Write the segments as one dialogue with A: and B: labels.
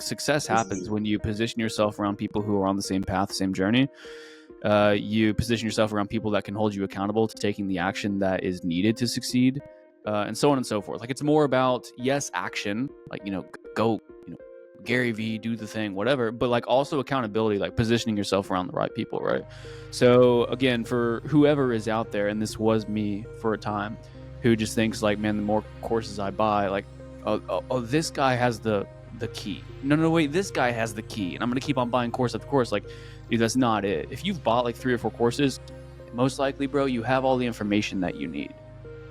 A: success happens when you position yourself around people who are on the same path, same journey. You position yourself around people that can hold you accountable to taking the action that is needed to succeed, and so on and so forth. Like, it's more about, yes, action, like, go, Gary V, do the thing, whatever, but like also accountability, like positioning yourself around the right people, right? So again, for whoever is out there, and this was me for a time, who just thinks like, man, the more courses I buy, like, oh, this guy has the key. No, wait, this guy has the key, and I'm gonna keep on buying course after course. Like, dude, that's not it. If you've bought like 3 or 4 courses, most likely, bro, you have all the information that you need.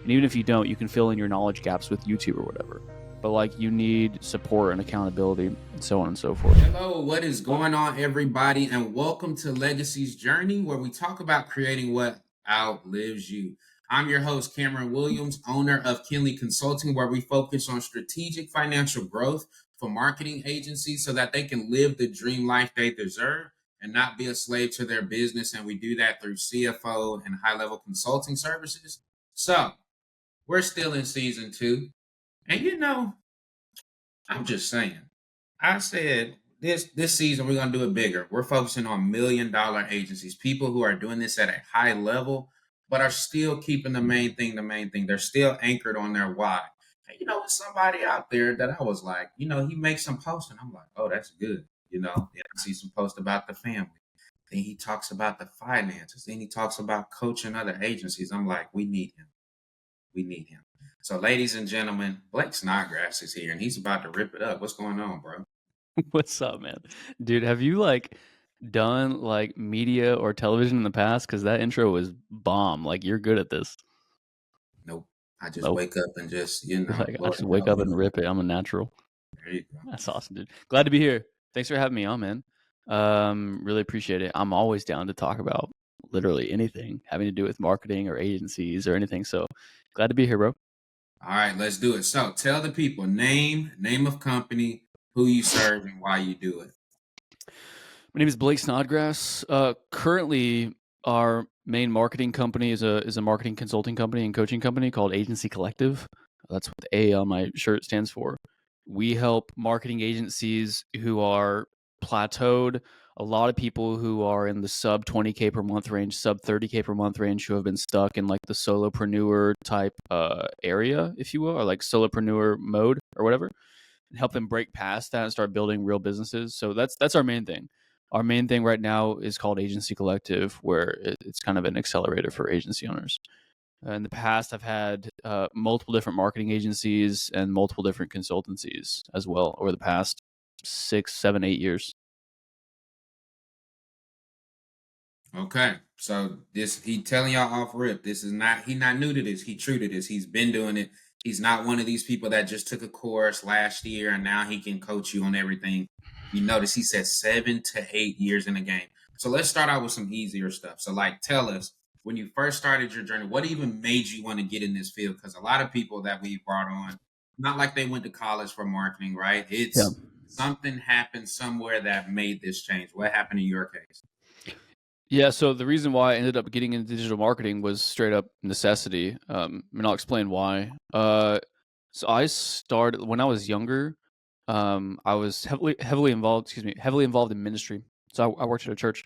A: And even if you don't, you can fill in your knowledge gaps with YouTube or whatever. But like, you need support and accountability and so on and so forth.
B: Hello, what is going on, everybody? And welcome to Legacy's Journey, where we talk about creating what outlives you. I'm your host, Cameron Williams, owner of Kinley Consulting, where we focus on strategic financial growth for marketing agencies so that they can live the dream life they deserve and not be a slave to their business. And we do that through CFO and high-level consulting services. So we're still in season 2. And I'm just saying, I said this season we're going to do it bigger. We're focusing on $1 million agencies, people who are doing this at a high level, but are still keeping the main thing. They're still anchored on their why. And somebody out there that I was like, he makes some posts and I'm like, oh, that's good. I see some posts about the family. Then he talks about the finances. Then he talks about coaching other agencies. I'm like, we need him. So, ladies and gentlemen, Blake Snodgrass is here and he's about to rip it up. What's going on, bro?
A: What's up, man? Dude, have you like done like media or television in the past? Because that intro was bomb. Like, you're good at this.
B: Nope. I just wake up and just,
A: Like, I just wake up and rip it. I'm a natural.
B: There you go.
A: That's awesome, dude. Glad to be here. Thanks for having me on, man. Really appreciate it. I'm always down to talk about literally anything having to do with marketing or agencies or anything. So glad to be here, bro.
B: All right, let's do it. So tell the people name of company, who you serve, and why you do it.
A: My name is Blake Snodgrass. Currently, our main marketing company is a marketing consulting company and coaching company called Agency Collective. That's what the A on my shirt stands for. We help marketing agencies who are plateaued, a lot of people who are in the sub 20K per month range, sub 30K per month range, who have been stuck in like the solopreneur type area, if you will, or like solopreneur mode or whatever, and help them break past that and start building real businesses. So that's our main thing. Our main thing right now is called Agency Collective, where it's kind of an accelerator for agency owners. In the past, I've had multiple different marketing agencies and multiple different consultancies as well over the past 6, 7, 8 years.
B: Okay, so he telling y'all off rip. He not new to this. He true to this. He's been doing it. He's not one of these people that just took a course last year and now he can coach you on everything. You notice he said 7 to 8 years in the game. So let's start out with some easier stuff. So like, tell us, when you first started your journey, what even made you want to get in this field? Because a lot of people that we brought on, not like they went to college for marketing, right? It's something happened somewhere that made this change. What happened in your case?
A: Yeah, so the reason why I ended up getting into digital marketing was straight up necessity. And I'll explain why. So I started when I was younger. I was heavily involved in ministry. So I worked at a church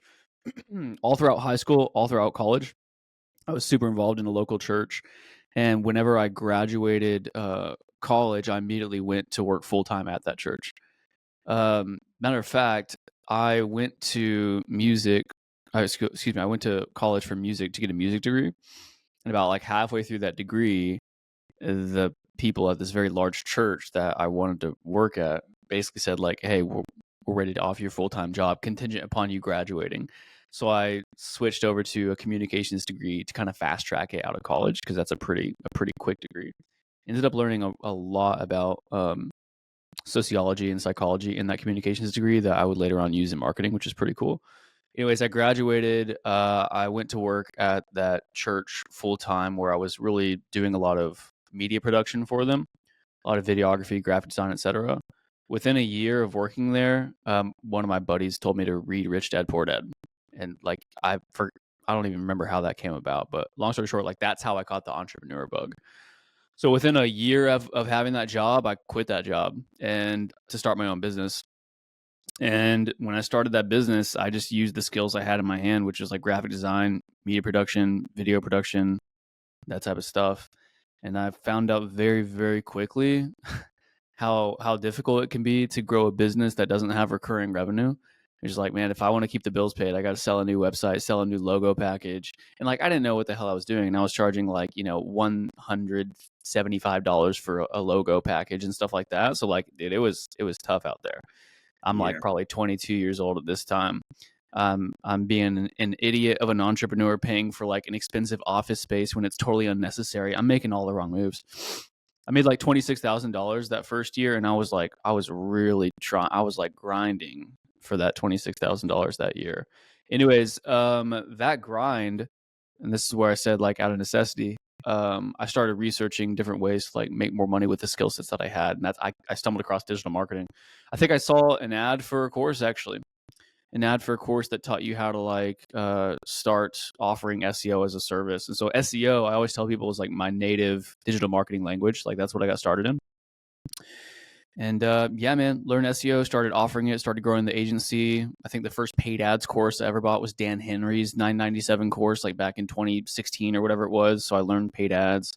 A: all throughout high school, all throughout college. I was super involved in a local church, and whenever I graduated college, I immediately went to work full time at that church. Matter of fact, I went to I went to college for music to get a music degree. And about like halfway through that degree, the people at this very large church that I wanted to work at basically said like, hey, we're ready to offer you a full-time job contingent upon you graduating. So I switched over to a communications degree to kind of fast track it out of college, because that's a pretty quick degree. Ended up learning a lot about sociology and psychology in that communications degree that I would later on use in marketing, which is pretty cool. Anyways, I graduated. I went to work at that church full time, where I was really doing a lot of media production for them, a lot of videography, graphic design, etc. Within a year of working there, one of my buddies told me to read Rich Dad Poor Dad, and like I don't even remember how that came about. But long story short, like that's how I caught the entrepreneur bug. So within a year of having that job, I quit that job and to start my own business. And when I started that business, I just used the skills I had in my hand, which is like graphic design, media production, video production, that type of stuff. And I found out very, very quickly how difficult it can be to grow a business that doesn't have recurring revenue. It's just like, man, if I want to keep the bills paid, I got to sell a new website, sell a new logo package. And like, I didn't know what the hell I was doing. And I was charging like, $175 for a logo package and stuff like that. So like, dude, it was tough out there. I'm like
B: Yeah.
A: probably 22 years old at this time. I'm being an idiot of an entrepreneur paying for like an expensive office space when it's totally unnecessary. I'm making all the wrong moves. I made like $26,000 that first year, and I was really trying. I was like grinding for that $26,000 that year. Anyways, that grind, and this is where I said like out of necessity. I started researching different ways to like make more money with the skill sets that I had, and I stumbled across digital marketing. I think I saw an ad for a course actually, an ad for a course that taught you how to like start offering SEO as a service. And so SEO, I always tell people, is like my native digital marketing language. Like that's what I got started in. And yeah, man, learned SEO, started offering it, started growing the agency. I think the first paid ads course I ever bought was Dan Henry's $9.97 course, like back in 2016 or whatever it was. So I learned paid ads,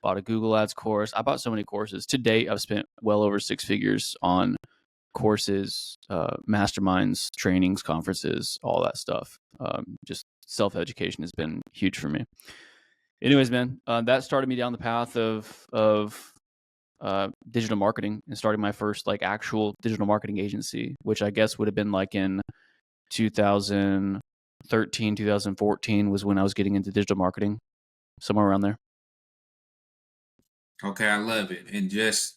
A: bought a Google Ads course. I bought so many courses. To date, I've spent well over six figures on courses, masterminds, trainings, conferences, all that stuff. Just self-education has been huge for me. Anyways, man, that started me down the path of digital marketing and starting my first like actual digital marketing agency, which I guess would have been like in 2013, 2014 was when I was getting into digital marketing, somewhere around there.
B: Okay, I love it. And just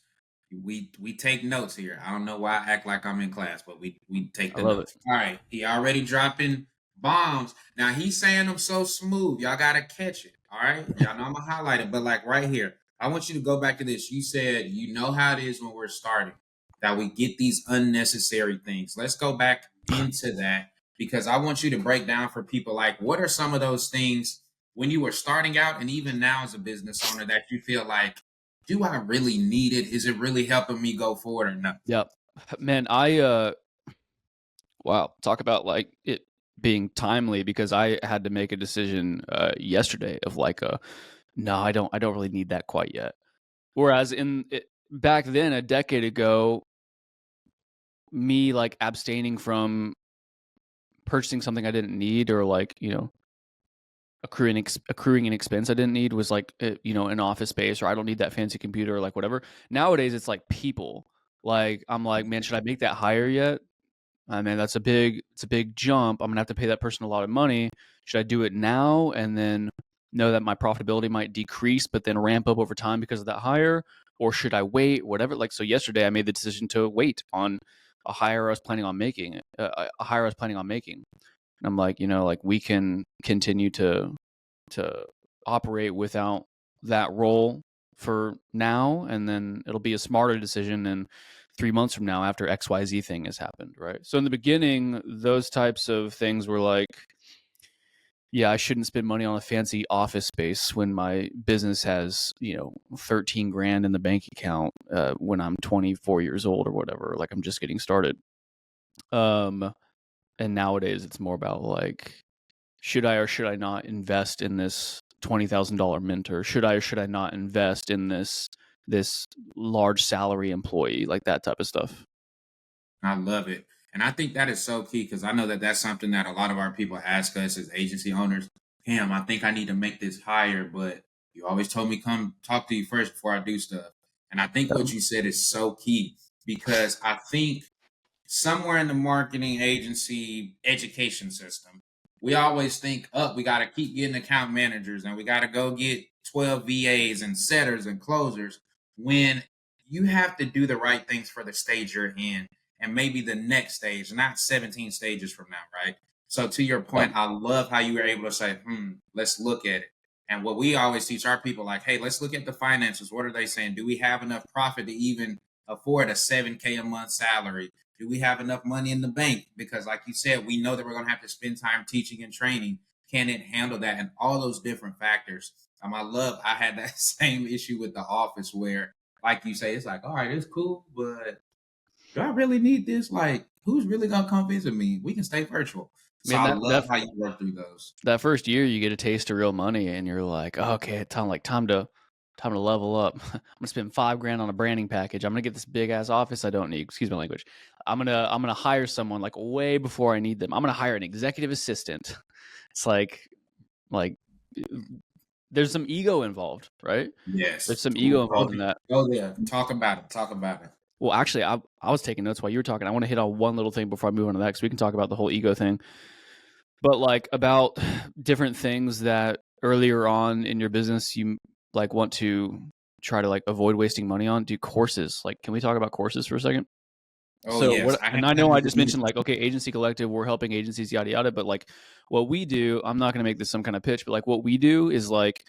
B: we take notes here. I don't know why I act like I'm in class, but we take
A: I
B: the
A: love it.
B: notes. All right, he already dropping bombs. Now he's saying them so smooth. Y'all gotta catch it. All right, y'all know I'm gonna highlight it, but like right here, I want you to go back to this. You said you know how it is when we're starting that we get these unnecessary things. Let's go back into that because I want you to break down for people like what are some of those things when you were starting out and even now as a business owner that you feel like do I really need it? Is it really helping me go forward or not?
A: Yep. Man, wow, talk about like it being timely because I had to make a decision yesterday of like no, I don't really need that quite yet. Whereas back then a decade ago, me like abstaining from purchasing something I didn't need or like, accruing an expense I didn't need was like an office space, or I don't need that fancy computer or like whatever. Nowadays it's like people. Like I'm like, man, should I make that hire yet? I mean, it's a big jump. I'm gonna have to pay that person a lot of money. Should I do it now and then know that my profitability might decrease, but then ramp up over time because of that hire? Or should I wait? Whatever. Like so, yesterday I made the decision to wait on a hire I was planning on making. A hire I was planning on making. And I'm like, like we can continue to operate without that role for now, and then it'll be a smarter decision in 3 months from now after XYZ thing has happened, right? So in the beginning, those types of things were like, yeah, I shouldn't spend money on a fancy office space when my business has, 13 grand in the bank account when I'm 24 years old or whatever. Like I'm just getting started. And nowadays it's more about like, should I or should I not invest in this $20,000 mentor? Should I or should I not invest in this large salary employee, like that type of stuff?
B: I love it. And I think that is so key because I know that that's something that a lot of our people ask us as agency owners. Cam, I think I need to make this higher, but you always told me come talk to you first before I do stuff. And I think
A: Yeah.
B: what you said is so key because I think somewhere in the marketing agency education system, we always think, up, we got to keep getting account managers and we got to go get 12 VAs and setters and closers when you have to do the right things for the stage you're in and maybe the next stage, not 17 stages from now, right? So to your
A: Yeah.
B: point, I love how you were able to say, let's look at it. And what we always teach our people, like, hey, let's look at the finances. What are they saying? Do we have enough profit to even afford a 7K a month salary? Do we have enough money in the bank? Because, like you said, we know that we're going to have to spend time teaching and training. Can it handle that? And all those different factors. I had that same issue with the office where, like you say, it's like, all right, it's cool, but do I really need this? Like, who's really gonna come visit me? We can stay virtual. So
A: Man,
B: I
A: that
B: love
A: that
B: how you work through those.
A: that first year you get a taste of real money, and you're like, oh, okay, time to level up. I'm gonna spend $5,000 on a branding package. I'm gonna get this big ass office I don't need. Excuse my language. I'm gonna hire someone like way before I need them. I'm gonna hire an executive assistant. It's like there's some ego involved, right? There's
B: Yes.
A: some ego
B: Ooh,
A: involved in that.
B: go there. Talk about it. Talk about it.
A: Well, actually, I was taking notes while you were talking. I want to hit on one little thing before I move on to that, because we can talk about the whole ego thing. But like about different things that earlier on in your business you like want to try to like avoid wasting money on. Do courses. Like, can we talk about courses for a second?
B: Oh
A: So
B: yes,
A: what?
B: I
A: And
B: have
A: I know I
B: something
A: just
B: to do.
A: mentioned like, okay, agency collective, we're helping agencies, yada yada. But like, what we do, I'm not going to make this some kind of pitch, but like, what we do is like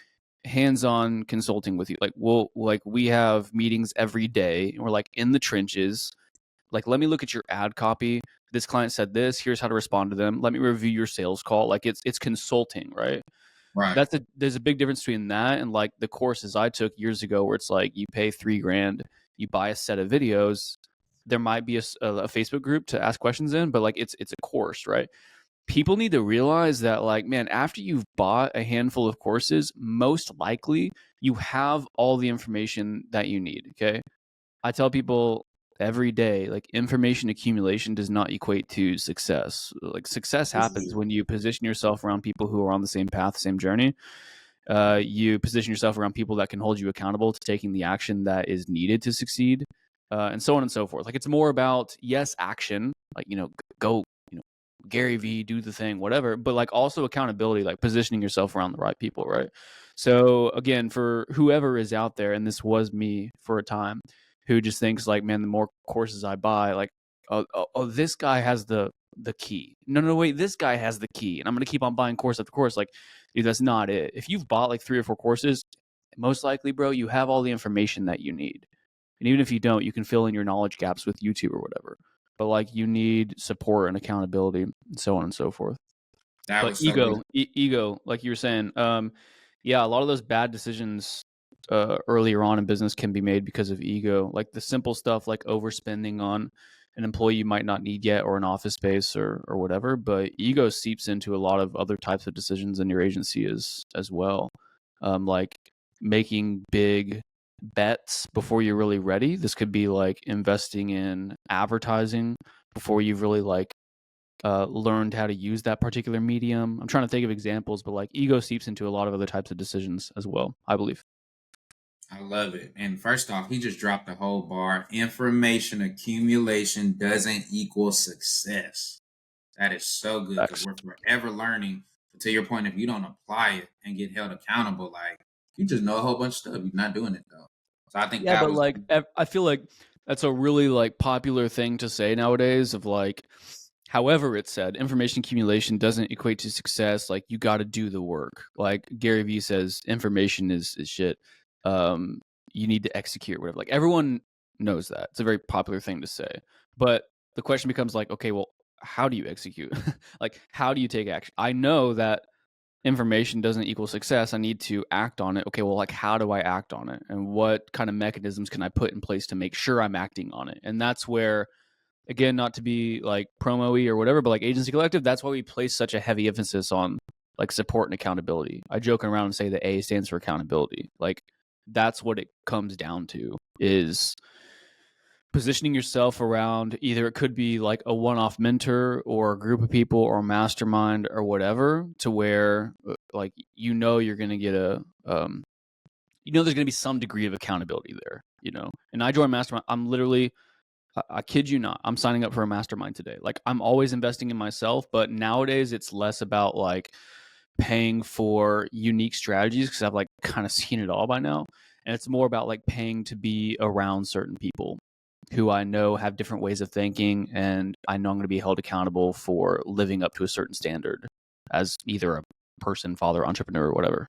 A: hands-on consulting with you. Like, we have meetings every day, and we're like in the trenches. Like, let me look at your ad copy. This client said this. Here's how to respond to them. Let me review your sales call. Like, it's consulting, right?
B: Right.
A: There's a big difference between that and like the courses I took years ago, where it's like you pay $3,000, you buy a set of videos. There might be a Facebook group to ask questions in, but like it's a course, right? People need to realize that, like, man, after you've bought a handful of courses, most likely you have all the information that you need. Okay, I tell people every day, like, information accumulation does not equate to success. Like, success
B: This
A: happens
B: is
A: when you position yourself around people who are on the same path, same journey. You position yourself around people that can hold you accountable to taking the action that is needed to succeed, and so on and so forth. Like, it's more about, yes, action, like, go, Gary V, do the thing, whatever, but like also accountability, like positioning yourself around the right people, right? So again, for whoever is out there, and this was me for a time, who just thinks like, man, the more courses I buy, like, oh, this guy has the key. No, wait, this guy has the key, and I'm gonna keep on buying course after course. Like, dude, that's not it. If you've bought like 3 or 4 courses, most likely, bro, you have all the information that you need. And even if you don't, you can fill in your knowledge gaps with YouTube or whatever. But like, you need support and accountability and so on and so forth.
B: that
A: But
B: was so good.
A: ego, like you were saying, yeah, a lot of those bad decisions earlier on in business can be made because of ego. Like the simple stuff, like overspending on an employee you might not need yet, or an office space, or whatever. But ego seeps into a lot of other types of decisions in your agency as well. Like making big bets before you're really ready. This could be like investing in advertising before you've really like learned how to use that particular medium. I'm trying to think of examples, but like ego seeps into a lot of other types of decisions as well, I believe.
B: I love it. And first off, he just dropped the whole bar. Information accumulation doesn't equal success. That is so good because
A: Facts.
B: we're forever learning. But to your point, if you don't apply it and get held accountable, like you just know a whole bunch of stuff. You're not doing it though. So I think
A: Yeah,
B: that
A: but
B: was
A: like I feel like that's a really like popular thing to say nowadays, of like, however it's said, information accumulation doesn't equate to success. Like, you got to do the work. Like Gary Vee says, information is shit. Um, you need to execute, whatever. Like, everyone knows that. It's a very popular thing to say. But the question becomes like, okay, well, how do you execute? Like, how do you take action? I know that information doesn't equal success. I need to act on it. Okay, well, like, how do I act on it? And what kind of mechanisms can I put in place to make sure I'm acting on it? And that's where, again, not to be like promo-y or whatever, but like Agency Collective, that's why we place such a heavy emphasis on like support and accountability. I joke around and say the A stands for accountability. Like, that's what it comes down to, is positioning yourself around, either it could be like a one-off mentor or a group of people or a mastermind or whatever, to where like, you're going to get there's going to be some degree of accountability there. And I joined mastermind. I'm literally, I kid you not, I'm signing up for a mastermind today. Like, I'm always investing in myself, but nowadays it's less about like paying for unique strategies, because I've like kind of seen it all by now. And it's more about like paying to be around certain people who I know have different ways of thinking, and I know I'm going to be held accountable for living up to a certain standard as either a person, father, entrepreneur, or whatever.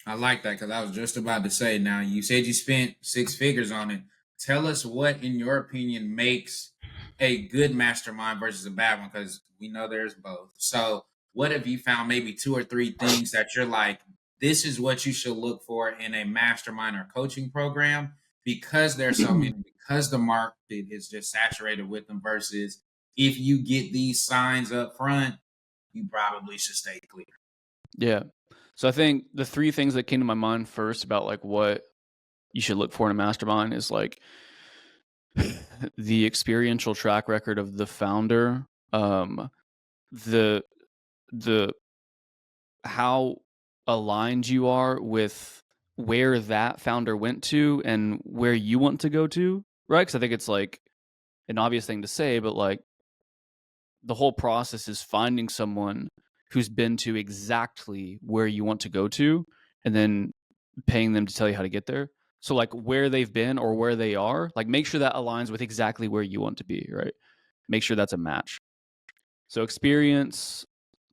B: I like that because I was just about to say. Now you said you spent 6 figures on it. Tell us what, in your opinion, makes a good mastermind versus a bad one, because we know there's both. So, what have you found? Maybe 2 or 3 things that you're like, this is what you should look for in a mastermind or coaching program, because there's so many, because the market is just saturated with them versus if you get these signs up front, you probably should stay clear.
A: Yeah. So I think the three things that came to my mind first about like what you should look for in a mastermind is like the experiential track record of the founder, the the how aligned you are with where that founder went to and where you want to go to, right? Because I think it's like an obvious thing to say, but like the whole process is finding someone who's been to exactly where you want to go to and then paying them to tell you how to get there. So like where they've been or where they are, like make sure that aligns with exactly where you want to be, right? Make sure that's a match. So experience,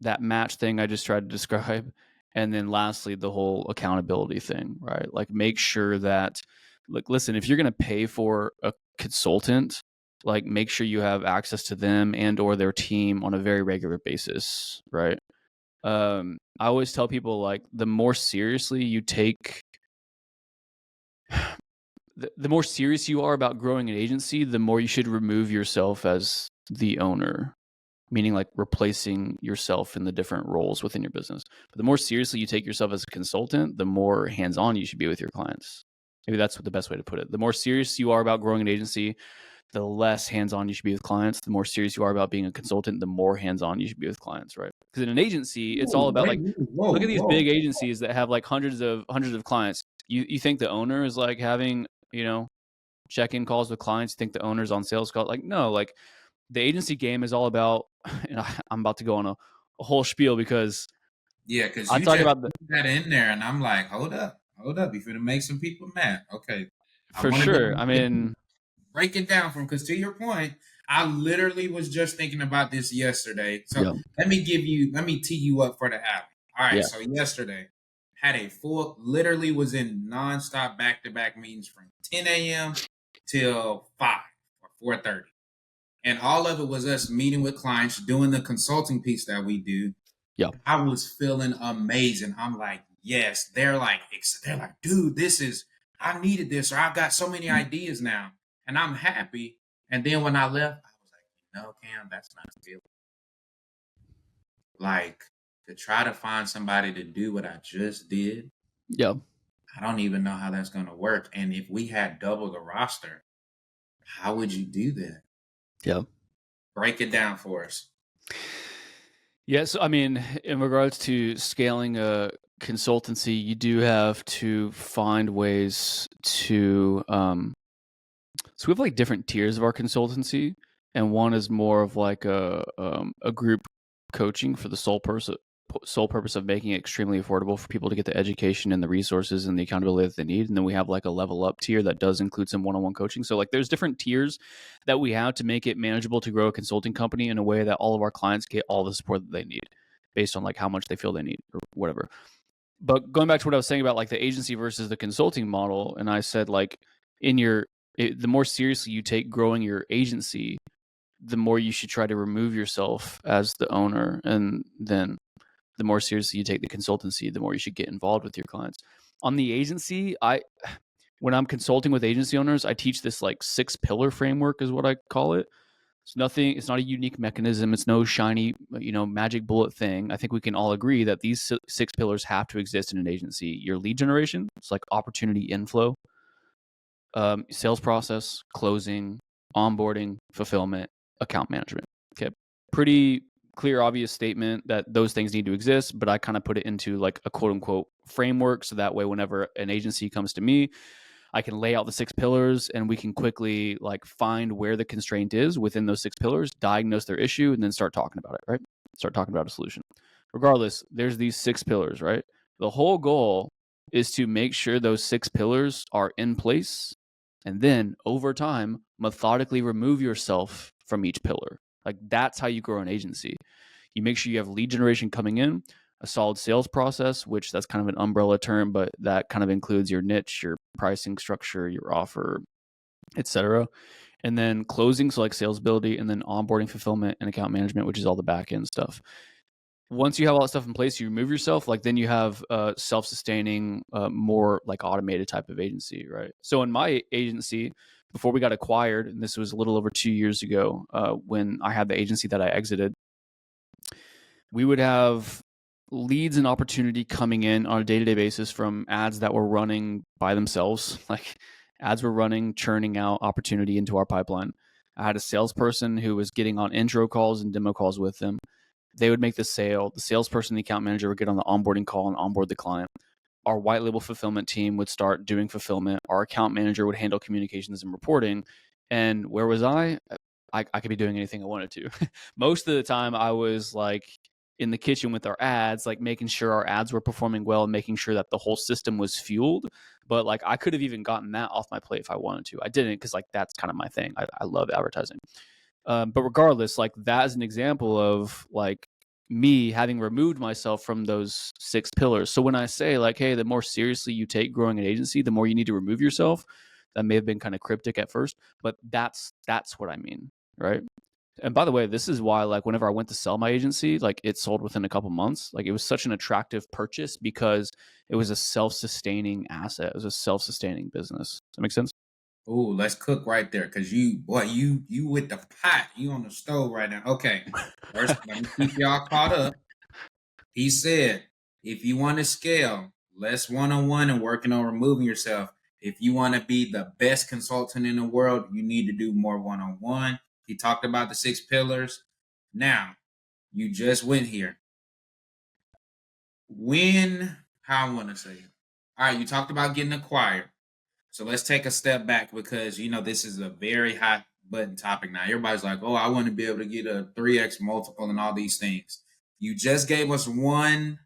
A: that match thing I just tried to describe. And then lastly, the whole accountability thing, right? Like make sure that, like, listen, if you're going to pay for a consultant, like make sure you have access to them and or their team on a very regular basis, right? I always tell people like the more seriously you take the more serious you are about growing an agency, the more you should remove yourself as the owner, meaning like replacing yourself in the different roles within your business. But the more seriously you take yourself as a consultant, the more hands-on you should be with your clients. Maybe that's the best way to put it. The more serious you are about growing an agency, the less hands-on you should be with clients. The more serious you are about being a consultant, the more hands-on you should be with clients, right? Because in an agency, it's all about like, look at these big agencies that have like hundreds of clients. You think the owner is like having, check-in calls with clients? You think the owner's on sales calls? Like, no, like the agency game is all about, and I'm about to go on a whole spiel because
B: because
A: I
B: you
A: talk
B: just
A: about
B: put that in there, and I'm like, hold up, you're gonna make some people mad. Okay, I
A: for
B: want to
A: sure.
B: go
A: I mean,
B: break it down from because to your point, I literally was just thinking about this yesterday. So
A: yeah,
B: let me tee you up for the alley. All right,
A: yeah,
B: so yesterday had a literally was in nonstop back to back meetings from 10 a.m. till 5 or 4:30. And all of it was us meeting with clients, doing the consulting piece that we do.
A: yeah,
B: I was feeling amazing. I'm like, yes. They're like, dude, I needed this, or I've got so many ideas now, and I'm happy. And then when I left, I was like, no, Cam, that's not feeling. Like to try to find somebody to do what I just did.
A: yeah,
B: I don't even know how that's going to work. And if we had double the roster, how would you do that?
A: yeah.
B: Break it down for us.
A: Yeah, so I mean, in regards to scaling a consultancy, you do have to find ways to. So we have like different tiers of our consultancy, and one is more of like a group coaching for the sole purpose of making it extremely affordable for people to get the education and the resources and the accountability that they need. And then we have like a level up tier that does include some one-on-one coaching. So like there's different tiers that we have to make it manageable to grow a consulting company in a way that all of our clients get all the support that they need based on like how much they feel they need or whatever. But going back to what I was saying about like the agency versus the consulting model, and I said like the more seriously you take growing your agency, the more you should try to remove yourself as the owner, and then the more seriously you take the consultancy, the more you should get involved with your clients. On the agency, when I'm consulting with agency owners, I teach this like 6-pillar framework is what I call it. It's not a unique mechanism. It's no shiny, magic bullet thing. I think we can all agree that these 6 pillars have to exist in an agency. Your lead generation, it's like opportunity inflow, sales process, closing, onboarding, fulfillment, account management. Okay. Pretty clear, obvious statement that those things need to exist, but I kind of put it into like a quote unquote framework. So that way, whenever an agency comes to me, I can lay out the 6 pillars and we can quickly like find where the constraint is within those 6 pillars, diagnose their issue, and then start talking about it, right? Start talking about a solution. Regardless, there's these 6 pillars, right? The whole goal is to make sure those 6 pillars are in place and then over time, methodically remove yourself from each pillar. Like that's how you grow an agency. You make sure you have lead generation coming in, a solid sales process, which that's kind of an umbrella term, but that kind of includes your niche, your pricing structure, your offer, etc. And then closing, so like sales ability, and then onboarding, fulfillment, and account management, which is all the back end stuff. Once you have all that stuff in place, you remove yourself, like then you have a self-sustaining, more like automated type of agency, right? So in my agency, before we got acquired, and this was a little over 2 years ago, when I had the agency that I exited, we would have leads and opportunity coming in on a day-to-day basis from ads that were running by themselves. Like ads were running, churning out opportunity into our pipeline. I had a salesperson who was getting on intro calls and demo calls with them. They would make the sale. The salesperson, the account manager would get on the onboarding call and onboard the client. Our white label fulfillment team would start doing fulfillment. Our account manager would handle communications and reporting. And where was I? I could be doing anything I wanted to. Most of the time, I was like in the kitchen with our ads, like making sure our ads were performing well and making sure that the whole system was fueled. But like I could have even gotten that off my plate if I wanted to. I didn't, because like that's kind of my thing. I love advertising. But regardless, like that is an example of like me having removed myself from those 6 pillars. So when I say like, hey, the more seriously you take growing an agency, the more you need to remove yourself. That may have been kind of cryptic at first, but that's what I mean, right? And by the way, this is why like whenever I went to sell my agency, like it sold within a couple months. Like it was such an attractive purchase because it was a self-sustaining asset. It was a self-sustaining business. Does that make sense?
B: Oh, let's cook right there, cause you with the pot, you on the stove right now. Okay, first let me keep y'all caught up. He said, if you want to scale, less one-on-one and working on removing yourself. If you want to be the best consultant in the world, you need to do more one-on-one. He talked about the 6 pillars. Now, you just went here. How I want to say it. All right, you talked about getting acquired. So let's take a step back, because this is a very hot button topic now. Everybody's like, oh, I want to be able to get a 3x multiple and all these things. You just gave us one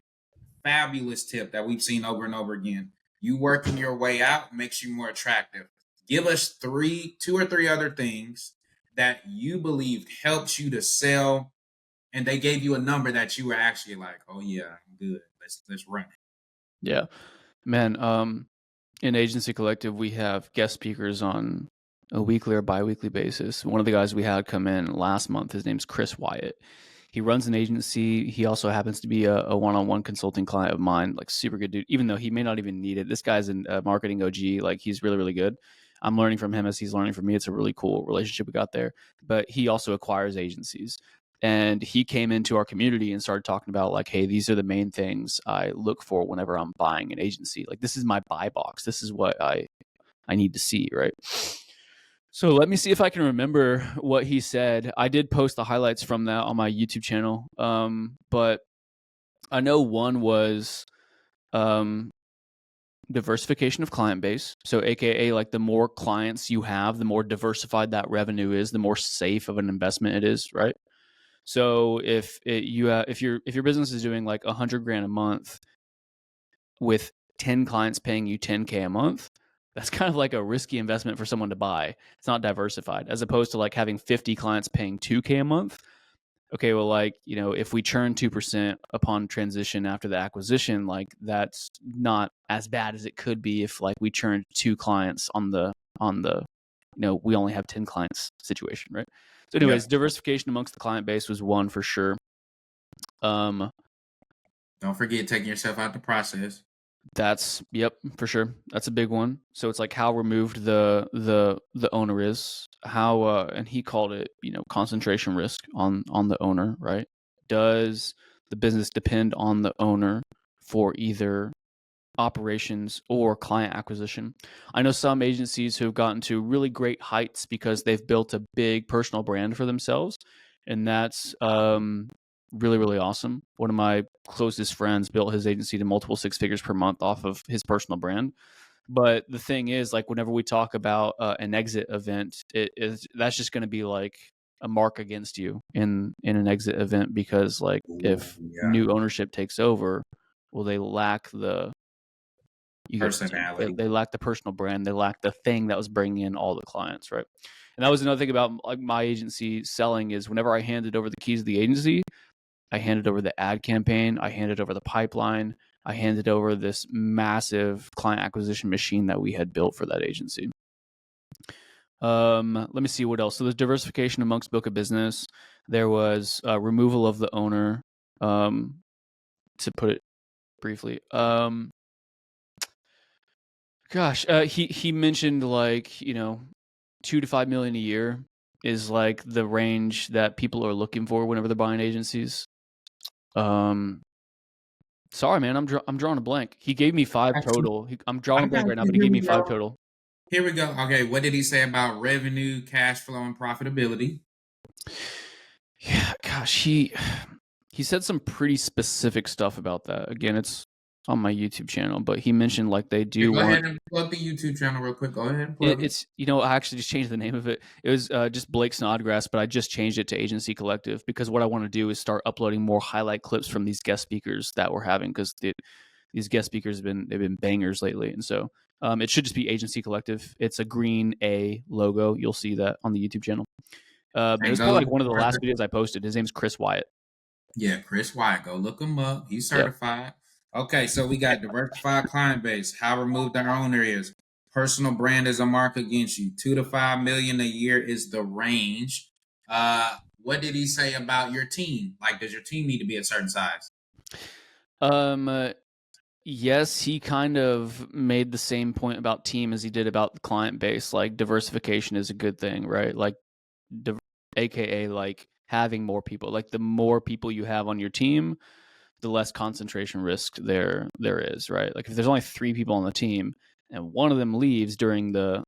B: fabulous tip that we've seen over and over again. You working your way out makes you more attractive. Give us 2 or 3 other things that you believed helps you to sell, and they gave you a number that you were actually like, oh yeah, I'm good. Let's run it.
A: Yeah, man. In Agency Collective, we have guest speakers on a weekly or bi-weekly basis. One of the guys we had come in last month, his name's Chris Wyatt. He runs an agency. He also happens to be a one-on-one consulting client of mine, like super good dude, even though he may not even need it. This guy's a marketing OG. Like he's really, really good. I'm learning from him as he's learning from me. It's a really cool relationship we got there. But he also acquires agencies. And he came into our community and started talking about like, hey, these are the main things I look for whenever I'm buying an agency. Like this is my buy box. This is what I need to see, right? So let me see if I can remember what he said. I did post the highlights from that on my YouTube channel. But I know one was diversification of client base. So AKA like the more clients you have, the more diversified that revenue is, the more safe of an investment it is, right? So if your business is doing like $100,000 a month with 10 clients paying you 10K a month, that's kind of like a risky investment for someone to buy. It's not diversified, as opposed to like having 50 clients paying 2K a month. Okay, well, like, if we churn 2% upon transition after the acquisition, like that's not as bad as it could be if like we churned 2 clients on the we only have 10 clients situation, right? So anyways, diversification amongst the client base was one for sure.
B: Don't forget taking yourself out the process.
A: That's for sure. That's a big one. So it's like how removed the owner is, how and he called it, concentration risk on the owner, right? Does the business depend on the owner for either operations or client acquisition? I know some agencies who have gotten to really great heights because they've built a big personal brand for themselves, and that's really, really awesome. One of my closest friends built his agency to multiple 6 figures per month off of his personal brand. But the thing is, like, whenever we talk about an exit event, that's just going to be like a mark against you in an exit event, because like if new ownership takes over, well, they lack the
B: personality.
A: They lack the personal brand. They lack the thing that was bringing in all the clients, right? And that was another thing about like my agency selling, is whenever I handed over the keys of the agency, I handed over the ad campaign, I handed over the pipeline, I handed over this massive client acquisition machine that we had built for that agency. Let me see what else. So there's diversification amongst book of business. There was removal of the owner, to put it briefly. He mentioned like, $2 to $5 million a year is like the range that people are looking for whenever they're buying agencies. Sorry, man, I'm drawing a blank. He gave me 5 total. I'm drawing
B: I
A: a blank
B: got
A: right now,
B: you.
A: but he
B: Here
A: gave
B: we
A: me 5
B: go.
A: total.
B: Here we go. Okay, what did he say about revenue, cash flow, and profitability?
A: Yeah, gosh, he said some pretty specific stuff about that. Again, it's on my YouTube channel, but he mentioned like they
B: Here,
A: do
B: go
A: want
B: ahead and plug the YouTube channel real quick. Go ahead and plug it.
A: it's I actually just changed the name of it. It was just Blake Snodgrass, but I just changed it to Agency Collective because what I want to do is start uploading more highlight clips from these guest speakers that we're having because these guest speakers they've been bangers lately, and so it should just be Agency Collective. It's a green A logo. You'll see that on the YouTube channel. It
B: And
A: was probably
B: go
A: like one of the last
B: further.
A: videos I posted. His name's Chris Wyatt.
B: Yeah, Chris Wyatt. Go look him up. He's
A: Yep.
B: certified. Okay, so we got diversified client base. How removed our own areas. Personal brand is a mark against you. 2 to 5 million a year is the range. What did he say about your team? Like, does your team need to be a certain size?
A: Yes, he kind of made the same point about team as he did about the client base. Like diversification is a good thing, right? Like, AKA like having more people. Like the more people you have on your team, the less concentration risk there is, right? Like if there's only 3 people on the team and one of them leaves during the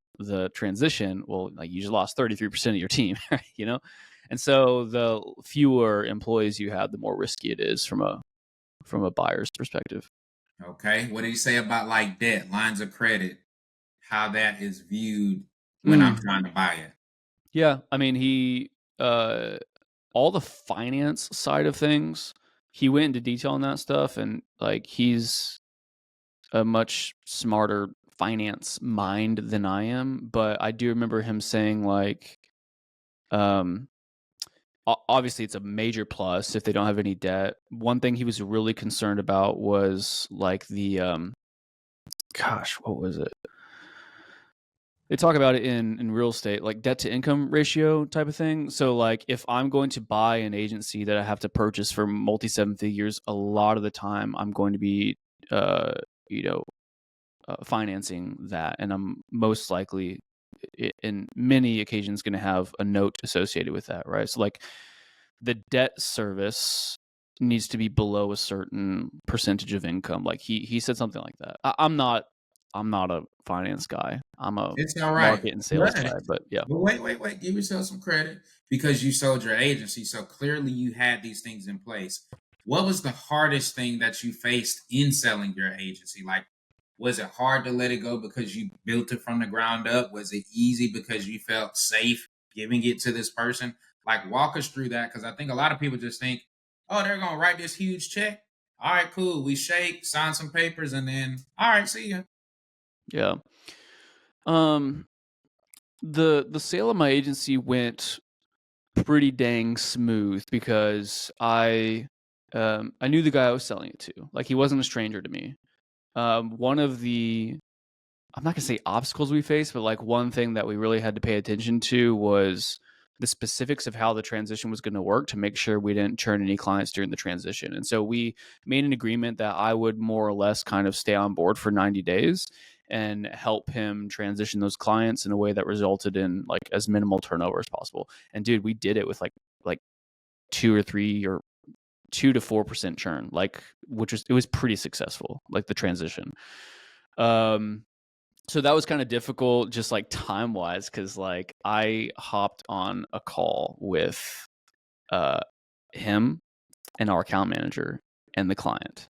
A: transition, well, like you just lost 33% of your team, right? And so the fewer employees you have, the more risky it is from a buyer's perspective.
B: Okay. What did he say about like debt, lines of credit, how that is viewed when I'm trying to buy it?
A: Yeah, I mean, he all the finance side of things, he went into detail on that stuff, and like he's a much smarter finance mind than I am. But I do remember him saying like, um, obviously it's a major plus if they don't have any debt. One thing he was really concerned about was like the gosh, what was it? They talk about it in real estate, like debt to income ratio type of thing. So like if I'm going to buy an agency that I have to purchase for multi 7 figures, a lot of the time I'm going to be uh you know financing that, and I'm most likely in many occasions going to have a note associated with that, right? So like the debt service needs to be below a certain percentage of income. Like he said something like that. I'm not a finance guy. I'm a
B: It's all right.
A: market and sales
B: But,
A: guy. But yeah,
B: but wait. Give yourself some credit because you sold your agency. So clearly you had these things in place. What was the hardest thing that you faced in selling your agency? Like, was it hard to let it go because you built it from the ground up? Was it easy because you felt safe giving it to this person? Like, walk us through that because I think a lot of people just think, oh, they're going to write this huge check. All right, cool. We shake, sign some papers, and then, all right, see ya.
A: yeah. Um, the sale of my agency went pretty dang smooth because I knew the guy I was selling it to. Like he wasn't a stranger to me. One of the I'm not gonna say obstacles we faced, but like one thing that we really had to pay attention to was the specifics of how the transition was going to work to make sure we didn't churn any clients during the transition. And so we made an agreement that I would more or less kind of stay on board for 90 days and help him transition those clients in a way that resulted in like as minimal turnover as possible. And dude, we did it with like 2 or 2 to 4% churn, like it was pretty successful, like the transition. So that was kind of difficult just like time wise because like I hopped on a call with him and our account manager and the client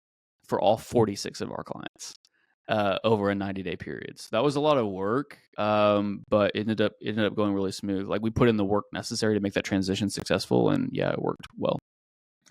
A: for all 46 of our clients over a 90-day period. So that was a lot of work, but it ended up going really smooth. Like we put in the work necessary to make that transition successful, and yeah, it worked well.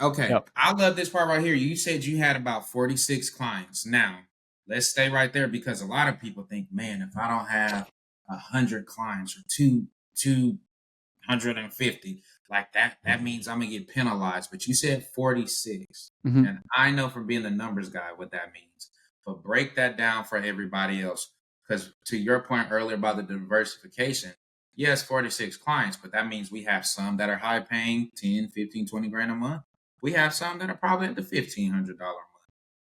B: Okay,
A: Yep.
B: I love this part right here. You said you had about 46 clients. Now, let's stay right there because a lot of people think, man, if I don't have 100 clients or 250, like that means I'm gonna get penalized. But you said 46,
A: Mm-hmm.
B: and I know from being the numbers guy what that means. But break that down for everybody else, because to your point earlier about the diversification, yes, 46 clients, but that means we have some that are high paying, 10, 15, 20 grand a month. We have some that are probably at the $1,500 a month.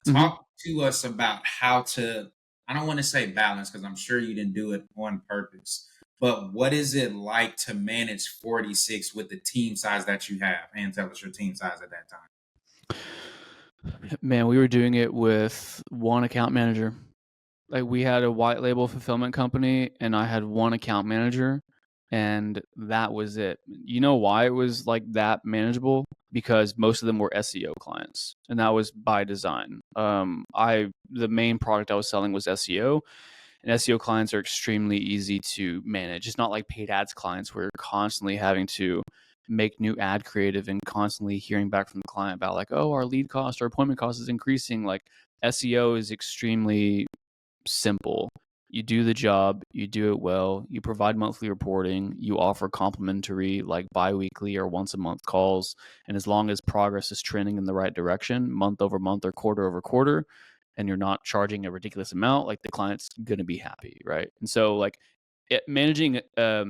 A: Mm-hmm.
B: Talk to us about how to, I don't want to say balance because I'm sure you didn't do it on purpose, but what is it like to manage 46 with the team size that you have? And tell us your team size at that time.
A: Man, we were doing it with one account manager. Like we had a white label fulfillment company and I had one account manager and that was it. You know why it was like that manageable? Because most of them were SEO clients and that was by design. The main product I was selling was SEO, and SEO clients are extremely easy to manage. It's not like paid ads clients where you're constantly having to make new ad creative and constantly hearing back from the client about like, oh, our lead cost, our appointment cost is increasing. Like SEO is extremely simple. You do the job, you do it well, you provide monthly reporting, you offer complimentary like bi-weekly or once a month calls, and as long as progress is trending in the right direction month over month or quarter over quarter, and you're not charging a ridiculous amount, like the client's going to be happy, right? And so like managing a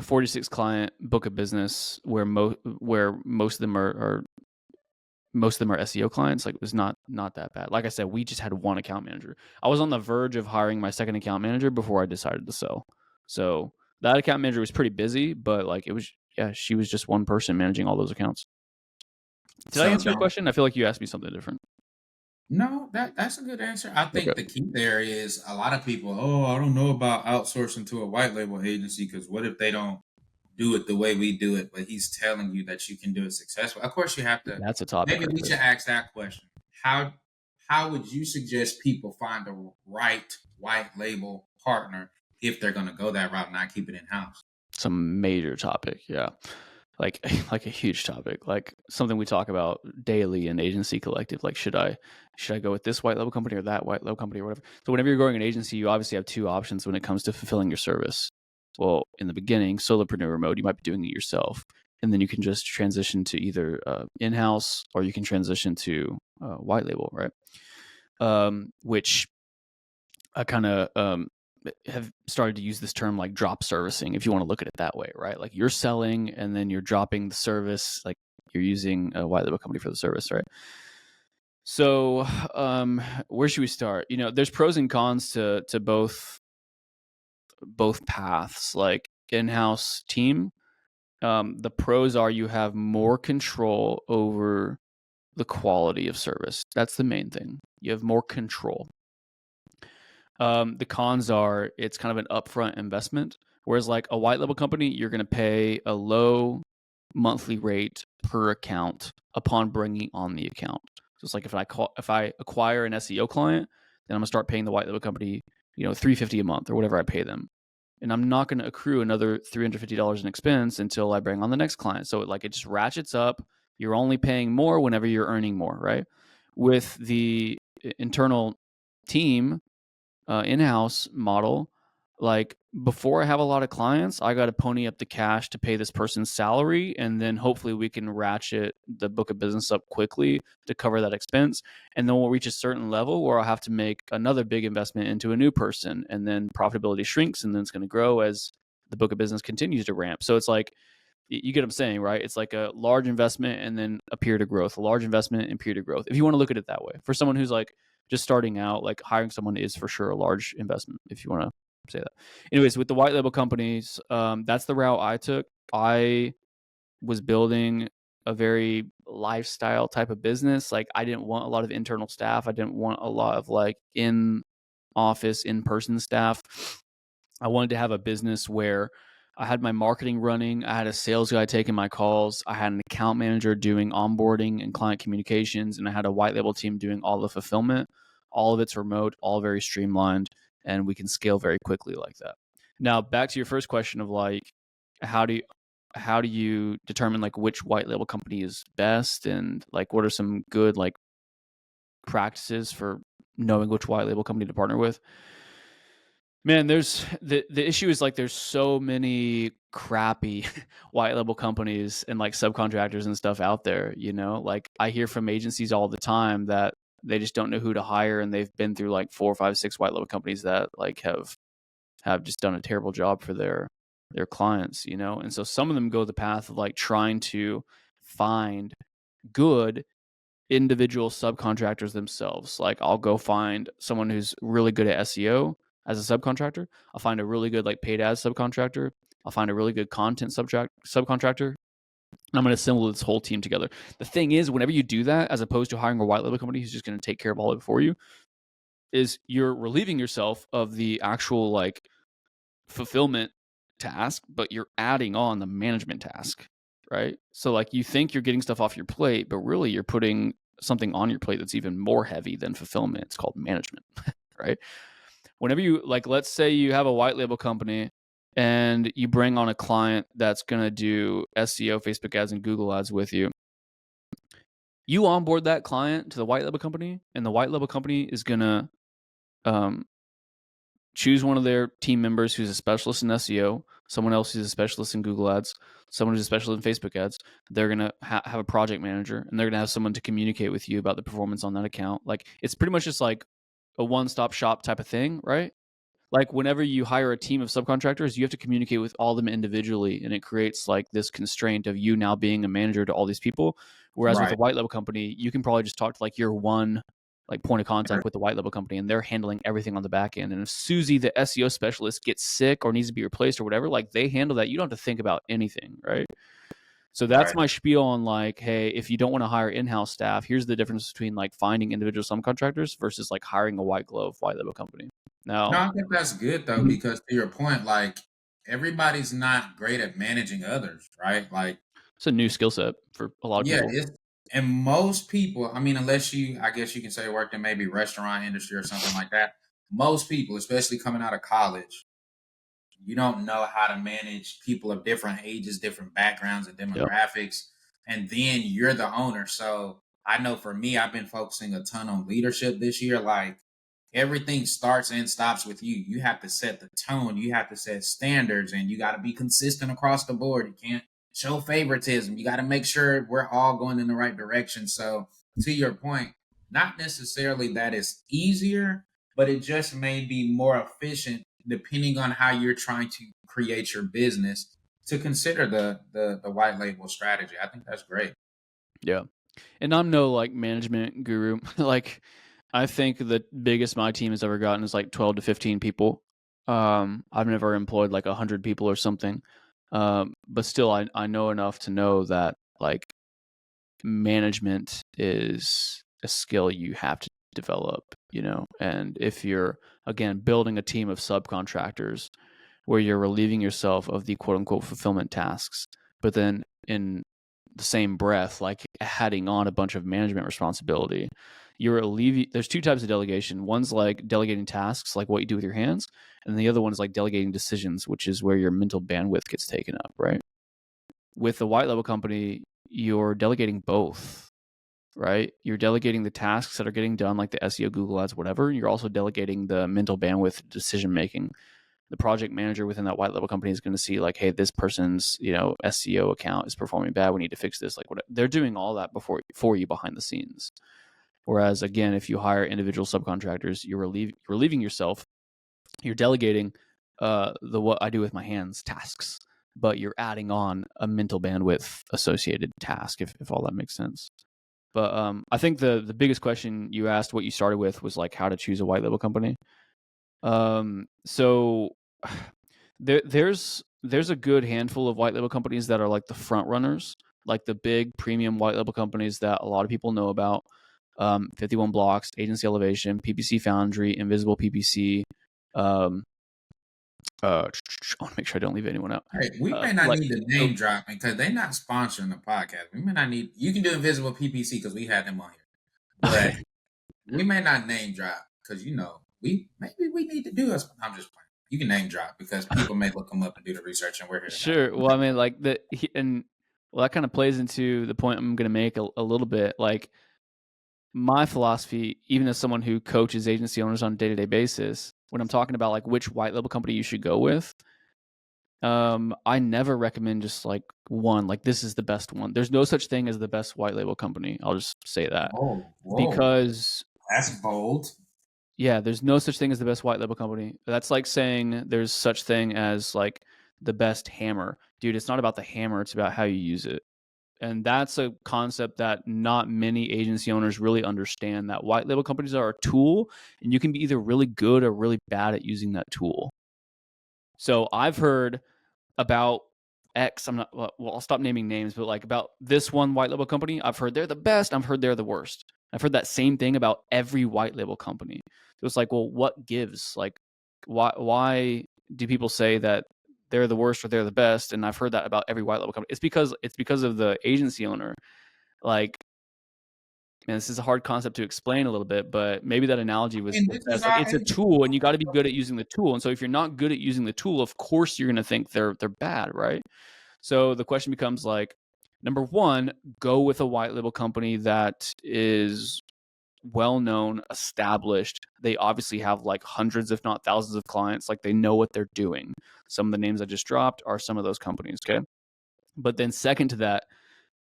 A: 46 client book of business where most of them are SEO clients, like it was not that bad. Like I said, we just had one account manager. I was on the verge of hiring my second account manager before I decided to sell. So that account manager was pretty busy, but like it was, yeah, she was just one person managing all those accounts. Did I
B: So
A: answer your
B: don't.
A: question? I feel like you asked me something different.
B: No, that's a good answer. I
A: Okay.
B: think the key there is a lot of people, oh, I don't know about outsourcing to a white label agency because what if they don't do it the way we do it? But he's telling you that you can do it successfully. Of course, you have to.
A: That's a topic
B: Maybe
A: right
B: we
A: there.
B: should ask that question. How would you suggest people find the right white label partner if they're going to go that route and not keep it in house?
A: It's a major topic. Yeah. Like like a huge topic, like something we talk about daily in Agency Collective. Like should I go with this white label company or that white label company or whatever? So whenever you're growing an agency, you obviously have two options when it comes to fulfilling your service. Well, in the beginning, solopreneur mode, you might be doing it yourself, and then you can just transition to either in-house or you can transition to white label, right? Which I kind of have started to use this term like drop servicing, if you want to look at it that way, right? Like you're selling and then you're dropping the service, like you're using a white label company for the service, right? So where should we start? You know, there's pros and cons to both paths. Like in-house team, the pros are you have more control over the quality of service. That's the main thing. You have more control. The cons are it's kind of an upfront investment, whereas like a white label company, you're going to pay a low monthly rate per account upon bringing on the account. So it's like if I acquire an SEO client, then I'm gonna start paying the white label company, $350 a month or whatever I pay them, and I'm not going to accrue another $350 in expense until I bring on the next client. So it just ratchets up. You're only paying more whenever you're earning more, right? With the internal team in-house model, like before I have a lot of clients, I got to pony up the cash to pay this person's salary, and then hopefully we can ratchet the book of business up quickly to cover that expense, and then we'll reach a certain level where I'll have to make another big investment into a new person, and then profitability shrinks, and then it's going to grow as the book of business continues to ramp. So it's like, you get what I'm saying, right? It's like a large investment and then a period of growth, a large investment and period of growth. If you want to look at it that way, for someone who's like just starting out, like hiring someone is for sure a large investment, if you want to say that. Anyways, with the white label companies, that's the route I took. I was building a very lifestyle type of business. Like I didn't want a lot of internal staff. I didn't want a lot of like in office, in-person staff. I wanted to have a business where I had my marketing running. I had a sales guy taking my calls. I had an account manager doing onboarding and client communications. And I had a white label team doing all the fulfillment. All of it's remote, all very streamlined, and we can scale very quickly like that. Now, back to your first question of like, how do you determine like which white label company is best, and like what are some good like practices for knowing which white label company to partner with? Man, there's the issue is like there's so many crappy white label companies and like subcontractors and stuff out there, Like I hear from agencies all the time that they just don't know who to hire, and they've been through like 4, 5, 6 white label companies that like have just done a terrible job for their clients, And so some of them go the path of like trying to find good individual subcontractors themselves. Like I'll go find someone who's really good at SEO, as a subcontractor. I'll find a really good like paid ads subcontractor. I'll find a really good content subcontractor. And I'm going to assemble this whole team together. The thing is, whenever you do that, as opposed to hiring a white label company who's just going to take care of all of it for you, is you're relieving yourself of the actual like fulfillment task, but you're adding on the management task, right? So like you think you're getting stuff off your plate, but really you're putting something on your plate that's even more heavy than fulfillment. It's called management, right? Whenever you like, let's say you have a white label company and you bring on a client that's going to do SEO, Facebook ads, and Google ads with you. You onboard that client to the white label company, and the white label company is going to choose one of their team members who's a specialist in SEO, someone else who's a specialist in Google ads, someone who's a specialist in Facebook ads. They're going to have a project manager, and they're going to have someone to communicate with you about the performance on that account. Like it's pretty much just like a one-stop shop type of thing, right? Like whenever you hire a team of subcontractors, you have to communicate with all of them individually, and it creates like this constraint of you now being a manager to all these people. Whereas with a white label company, you can probably just talk to like your one like point of contact with the white label company, and they're handling everything on the back end. And if Susie, the SEO specialist, gets sick or needs to be replaced or whatever, like they handle that. You don't have to think about anything, right? So that's my spiel on like, hey, if you don't want to hire in-house staff, here's the difference between like finding individual subcontractors versus like hiring a white label company. Now,
B: No, I think that's good though, because to your point, like everybody's not great at managing others, right? Like
A: it's a new skill set for a lot of people.
B: And most people, I mean, unless you, I guess you can say worked in maybe restaurant industry or something like that. Most people, especially coming out of college, you don't know how to manage people of different ages, different backgrounds, and demographics. Yep. And then you're the owner. So I know for me, I've been focusing a ton on leadership this year. Like everything starts and stops with you. You have to set the tone, you have to set standards, and you got to be consistent across the board. You can't show favoritism. You got to make sure we're all going in the right direction. So to your point, not necessarily that it's easier, but it just may be more efficient depending on how you're trying to create your business to consider the white label strategy. I think that's great.
A: Yeah. And I'm no like management guru. Like I think the biggest my team has ever gotten is like 12 to 15 people. I've never employed like 100 people or something. But still I know enough to know that like management is a skill you have to develop, you know. And if you're again building a team of subcontractors where you're relieving yourself of the quote unquote fulfillment tasks, but then in the same breath like adding on a bunch of management responsibility, you're alleviating. There's two types of delegation. One's like delegating tasks, like what you do with your hands, and the other one is like delegating decisions, which is where your mental bandwidth gets taken up, right? With the white label company, you're delegating both, right? You're delegating the tasks that are getting done, like the SEO, Google ads, whatever. You're also delegating the mental bandwidth decision making. The project manager within that white label company is going to see like, hey, this person's, you know, SEO account is performing bad. We need to fix this. Like what they're doing all that for you behind the scenes. Whereas again, if you hire individual subcontractors, you're relieving yourself. You're delegating the what I do with my hands tasks, but you're adding on a mental bandwidth associated task, if all that makes sense. But I think the biggest question you asked, what you started with, was like how to choose a white label company. So there's a good handful of white label companies that are like the front runners, like the big premium white label companies that a lot of people know about. 51 Blocks, Agency Elevation, PPC Foundry, Invisible PPC. I want to make sure I don't leave anyone out.
B: Hey, we may not need to name drop because they're not sponsoring the podcast. We may not need. You can do Invisible PPC because we had them on here, but we may not name drop because you know maybe we need to do us. I'm just playing. You can name drop because people may look them up and do the research, and we're here.
A: Sure. Well, I mean, like that kind of plays into the point I'm going to make a little bit. Like my philosophy, even as someone who coaches agency owners on a day-to-day basis, when I'm talking about like which white label company you should go with, I never recommend just like one, like this is the best one. There's no such thing as the best white label company. I'll just say that.
B: Whoa.
A: Because
B: that's bold.
A: Yeah, there's no such thing as the best white label company. That's like saying there's such thing as like the best hammer. Dude, it's not about the hammer, it's about how you use it. And that's a concept that not many agency owners really understand, that white label companies are a tool, and you can be either really good or really bad at using that tool. So I've heard about X, I'm not, well, I'll stop naming names, but like about this one white label company, I've heard they're the best, I've heard they're the worst. I've heard that same thing about every white label company. So it's like, well, what gives? Like, why do people say that they're the worst or they're the best? And I've heard that about every white label company. It's because of the agency owner. Like, and this is a hard concept to explain a little bit, but maybe that analogy was
B: And
A: the
B: this is
A: best. Like,
B: our
A: it's a tool, and you got to be good at using the tool. And so if you're not good at using the tool, of course you're going to think they're bad, right? So the question becomes like, number one, go with a white label company that is well known, established. They obviously have like hundreds, if not thousands of clients. Like, they know what they're doing. Some of the names I just dropped are some of those companies. Okay. But then second to that,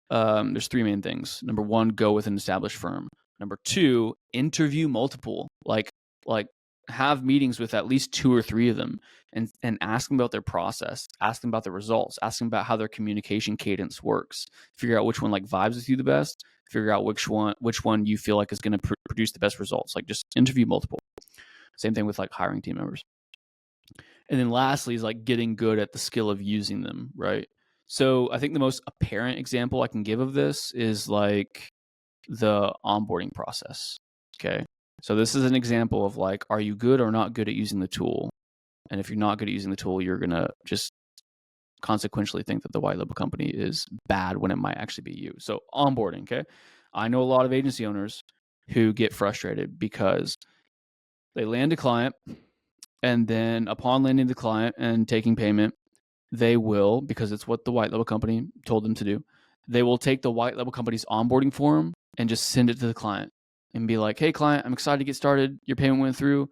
A: there's three main things. Number one, go with an established firm. Number two, interview multiple. Like have meetings with at least two or three of them, and ask them about their process, ask them about their results, ask them about how their communication cadence works. Figure out which one like vibes with you the best. Figure out which one you feel like is going to produce the best results. Like, just interview multiple. Same thing with like hiring team members. And then lastly is like getting good at the skill of using them, right? So I think the most apparent example I can give of this is like the onboarding process. Okay. So this is an example of like, are you good or not good at using the tool? And if you're not good at using the tool, you're going to just consequentially think that the white label company is bad when it might actually be you. So onboarding. Okay. I know a lot of agency owners who get frustrated because they land a client, and then upon landing the client and taking payment, they will, because it's what the white label company told them to do, they will take the white label company's onboarding form and just send it to the client and be like, hey, client, I'm excited to get started. Your payment went through.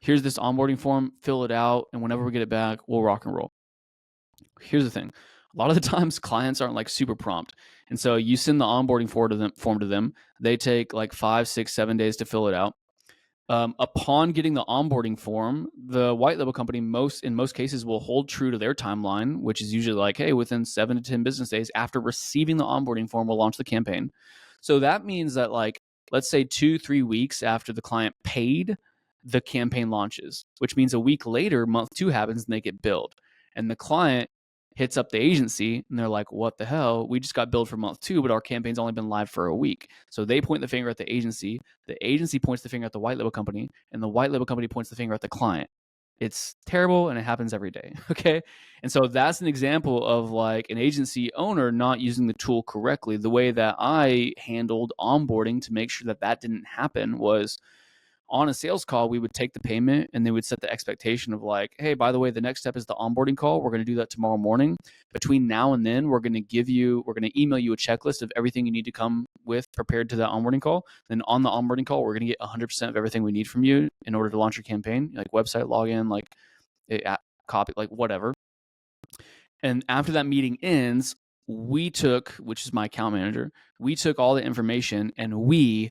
A: Here's this onboarding form. Fill it out. And whenever we get it back, we'll rock and roll. Here's the thing. A lot of the times clients aren't like super prompt. And so you send the onboarding form to them. They take like 5, 6, 7 days to fill it out. Upon getting the onboarding form, the white label company in most cases will hold true to their timeline, which is usually like, hey, within 7 to 10 business days after receiving the onboarding form, we'll launch the campaign. So that means that, like, let's say 2-3 weeks after the client paid, the campaign launches, which means a week later, month 2 happens and they get billed. And the client hits up the agency and they're like, what the hell? We just got billed for month 2, but our campaign's only been live for a week. So they point the finger at the agency points the finger at the white label company, and the white label company points the finger at the client. It's terrible, and it happens every day. Okay. And so that's an example of like an agency owner not using the tool correctly. The way that I handled onboarding to make sure that that didn't happen was, on a sales call, we would take the payment and they would set the expectation of like, hey, by the way, the next step is the onboarding call. We're going to do that tomorrow morning. Between now and then, we're going to email you a checklist of everything you need to come with prepared to that onboarding call. Then on the onboarding call, we're going to get 100% of everything we need from you in order to launch your campaign, like website login, like copy, like whatever. And after that meeting ends, which is my account manager, we took all the information and we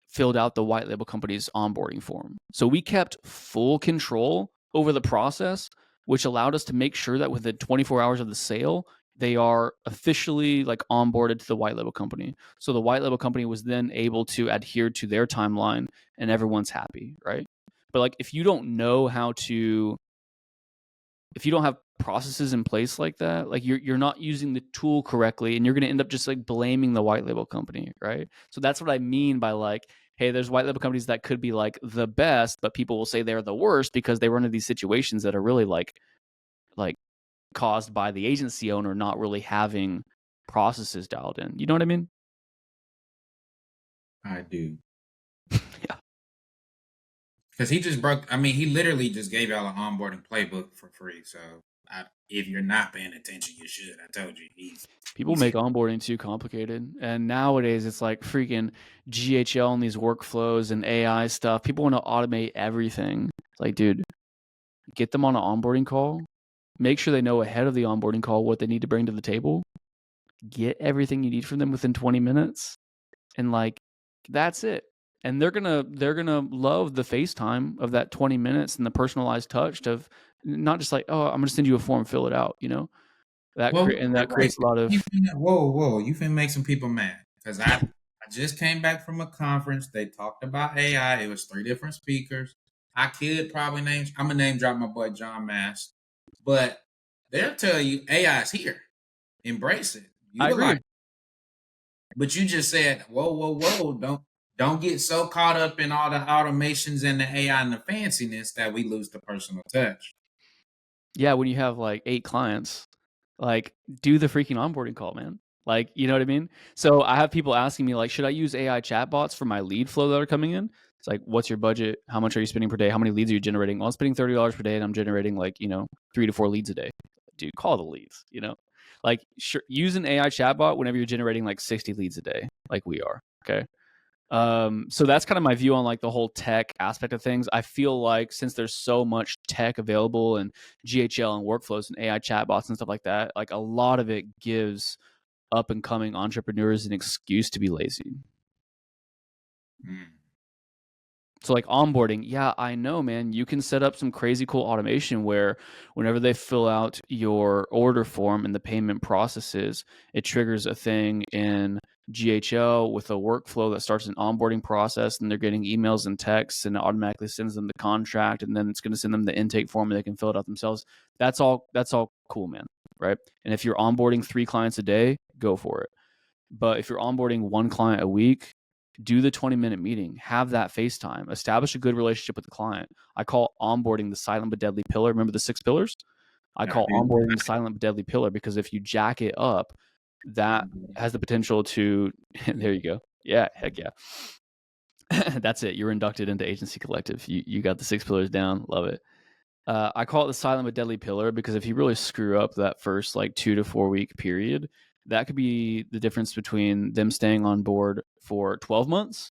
A: filled out the white label company's onboarding form. So we kept full control over the process, which allowed us to make sure that within 24 hours of the sale, they are officially like onboarded to the white label company. So the white label company was then able to adhere to their timeline and everyone's happy, right? But like, if you don't have processes in place like that, like you're not using the tool correctly, and you're going to end up just like blaming the white label company, right? So that's what I mean by like, hey, there's white label companies that could be like the best, but people will say they're the worst because they run into these situations that are really like caused by the agency owner not really having processes dialed in. You know what I mean?
B: I do.
A: Yeah.
B: Because he literally just gave y'all an onboarding playbook for free. So if you're not paying attention, you should. I told you.
A: People make onboarding too complicated. And nowadays it's like freaking GHL and these workflows and AI stuff. People want to automate everything. It's like, dude, get them on an onboarding call. Make sure they know ahead of the onboarding call what they need to bring to the table. Get everything you need from them within 20 minutes. And like, that's it. And they're gonna love the FaceTime of that 20 minutes and the personalized touch of not just like, oh, I'm gonna send you a form, fill it out, you know? That
B: wait.
A: creates a lot of.
B: Whoa. You finna make some people mad. Because I just came back from a conference. They talked about AI. It was 3 different speakers. I could probably I'm going to name drop my boy John Mass. But they'll tell you AI is here. Embrace it.
A: I
B: Utilize
A: agree.
B: it. But you just said, whoa. Don't get so caught up in all the automations and the AI and the fanciness that we lose the personal touch.
A: Yeah, when you have like 8 clients, like do the freaking onboarding call, man. Like, you know what I mean? So I have people asking me like, should I use AI chatbots for my lead flow that are coming in? It's like, what's your budget? How much are you spending per day? How many leads are you generating? Well, I'm spending $30 per day and I'm generating like, 3 to 4 leads a day. Dude, call the leads, Like sure, use an AI chatbot whenever you're generating like 60 leads a day, like we are. Okay. So that's kind of my view on like the whole tech aspect of things. I feel like since there's so much tech available and GHL and workflows and AI chatbots and stuff like that, like a lot of it gives up and coming entrepreneurs an excuse to be lazy.
B: Mm.
A: So like onboarding, yeah, I know, man. You can set up some crazy cool automation where whenever they fill out your order form and the payment processes, it triggers a thing in GHL with a workflow that starts an onboarding process, and they're getting emails and texts, and it automatically sends them the contract, and then it's going to send them the intake form, and they can fill it out themselves. That's all cool, man. Right? And if you're onboarding 3 clients a day, go for it. But if you're onboarding 1 client a week, do the 20-minute meeting, have that FaceTime, establish a good relationship with the client. I call onboarding the silent but deadly pillar. Remember the 6 pillars? I
B: I
A: call
B: do.
A: onboarding the silent but deadly pillar because if you jack it up, that has the potential to, there you go. Yeah, heck yeah. That's it. You're inducted into Agency Collective. You got the 6 pillars down. Love it. I call it the silent but deadly pillar because if you really screw up that first like 2 to 4 week period, that could be the difference between them staying on board for 12 months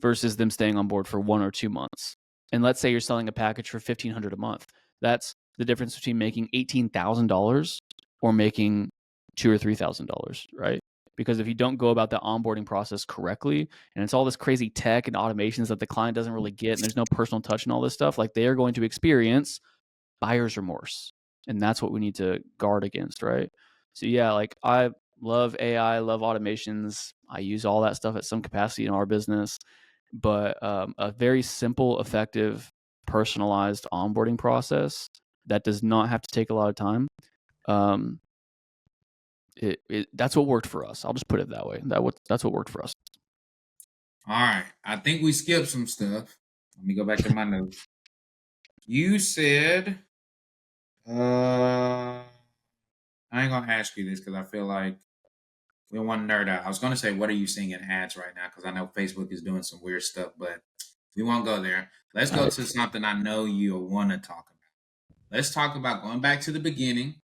A: versus them staying on board for 1 or 2 months. And let's say you're selling a package for $1,500 a month. That's the difference between making $18,000 or making $2,000 or $3,000, right? Because if you don't go about the onboarding process correctly, and it's all this crazy tech and automations that the client doesn't really get, and there's no personal touch and all this stuff, like they are going to experience buyer's remorse. And that's what we need to guard against, right? So yeah, like I love AI, love automations. I use all that stuff at some capacity in our business, but a very simple, effective, personalized onboarding process that does not have to take a lot of time. That's what worked for us. I'll just put it that way. That's what worked for us.
B: All right. I think we skipped some stuff. Let me go back to my notes. You said, I ain't gonna ask you this because I feel like we don't want to nerd out. I was gonna say, what are you seeing in ads right now? Because I know Facebook is doing some weird stuff, but we won't go there. Let's go to something I know you'll want to talk about. Let's talk about going back to the beginning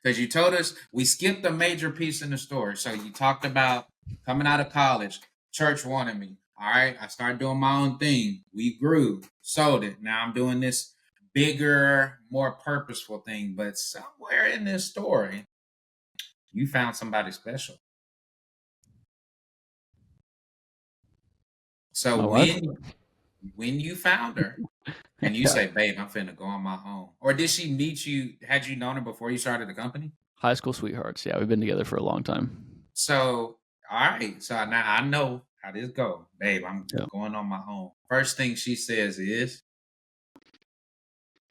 B: because you told us we skipped a major piece in the story. So you talked about coming out of college. Church wanted me. All right, I started doing my own thing. We grew, sold it. Now I'm doing this bigger, more purposeful thing. But somewhere in this story, you found somebody special. So
A: My wife?
B: when you found her and you
A: Yeah.
B: say, "Babe, I'm finna go on my own," or did she meet you? Had you known her before you started the company?
A: High school sweethearts. Yeah, we've been together for a long time.
B: So, all right. So now I know how this go. Babe, I'm
A: Yeah.
B: going on my own. First thing she says is,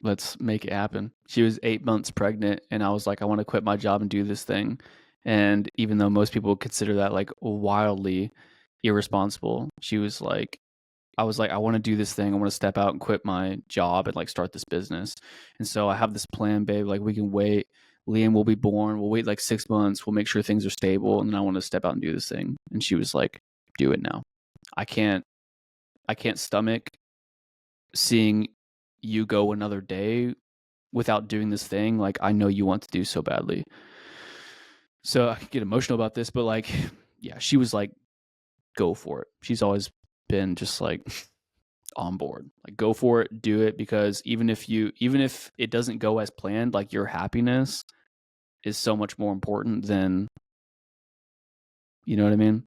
A: Let's make it happen. She was 8 months pregnant, and I was like, I want to quit my job and do this thing. And even though most people consider that like wildly irresponsible, she was like, I was like, I want to do this thing. I want to step out and quit my job and like start this business. And so I have this plan, babe. Like we can wait. Liam will be born. We'll wait like 6 months. We'll make sure things are stable, and then I want to step out and do this thing. And she was like, do it now. I can't stomach seeing you go another day without doing this thing. Like I know you want to do so badly. So I could get emotional about this, but like, yeah, she was like, go for it. She's always been just like on board. Like go for it, do it, because even if it doesn't go as planned, like your happiness is so much more important than, you know what I mean?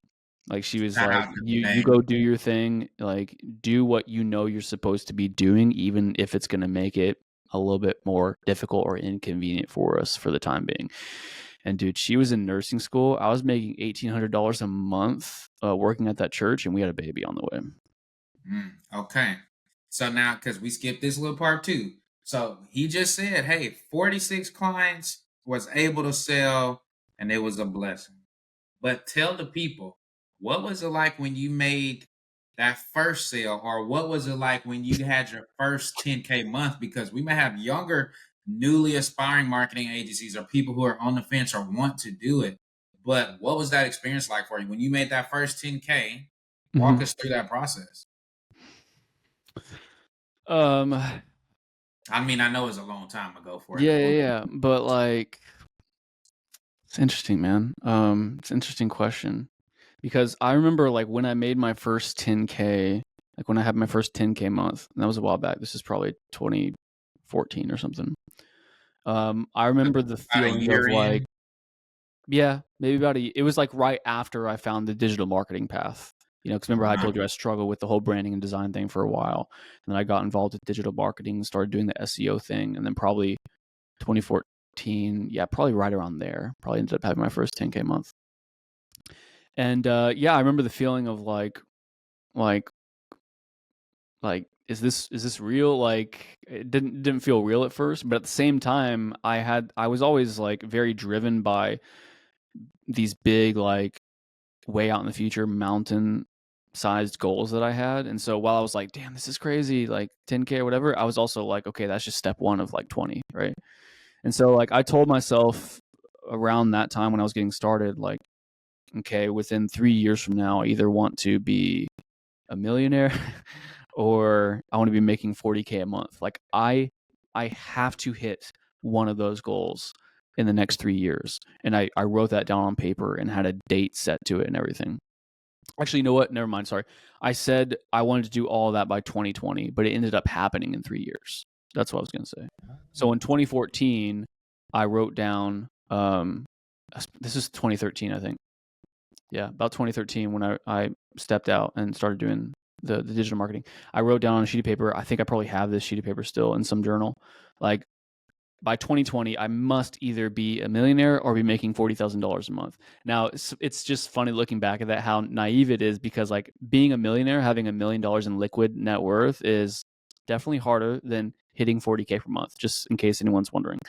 A: Like she was like, you go do your thing, like do what you know you're supposed to be doing, even if it's going to make it a little bit more difficult or inconvenient for us for the time being. And dude, she was in nursing school. I was making $1,800 a month working at that church, and we had a baby on the way.
B: Okay. So now, because we skipped this little part too. So he just said, hey, 46 clients was able to sell, and it was a blessing. But tell the people, what was it like when you made that first sale, or what was it like when you had your first 10K month? Because we may have younger, newly aspiring marketing agencies or people who are on the fence or want to do it. But what was that experience like for you when you made that first 10K? Walk
A: Mm-hmm.
B: us through that process.
A: Um,
B: I mean, I know it's a long time ago for it.
A: yeah. But like, it's interesting, man. It's an interesting question because I remember like when I made my first 10K, like when I had my first 10K month, and that was a while back. This is probably 2014 or something. I remember the
B: About a
A: feeling of
B: year
A: like,
B: in.
A: yeah, maybe it was like right after I found the digital marketing path. Because remember I told you I struggled with the whole branding and design thing for a while. And then I got involved with digital marketing and started doing the SEO thing. And then probably 2014, yeah, probably right around there, probably ended up having my first 10K month. And yeah, I remember the feeling of like, is this real? Like it didn't feel real at first, but at the same time, I was always like very driven by these big like way out in the future mountain sized goals that I had. And so while I was like, damn, this is crazy, like 10K or whatever, I was also like, okay, that's just step one of like 20, right? And so like I told myself around that time when I was getting started, like, okay, within 3 years from now, I either want to be a millionaire or I want to be making 40K a month. Like I have to hit one of those goals in the next 3 years. And I wrote that down on paper and had a date set to it and everything. Actually, you know what? Never mind. Sorry. I said I wanted to do all of that by 2020, but it ended up happening in 3 years. That's what I was going to say. So in 2014, I wrote down, this is 2013, I think. Yeah, about 2013 when I stepped out and started doing the digital marketing. I wrote down on a sheet of paper. I think I probably have this sheet of paper still in some journal. Like by 2020, I must either be a millionaire or be making $40,000 a month. Now, it's just funny looking back at that, how naive it is, because like being a millionaire, having $1 million in liquid net worth is definitely harder than hitting 40K per month, just in case anyone's wondering.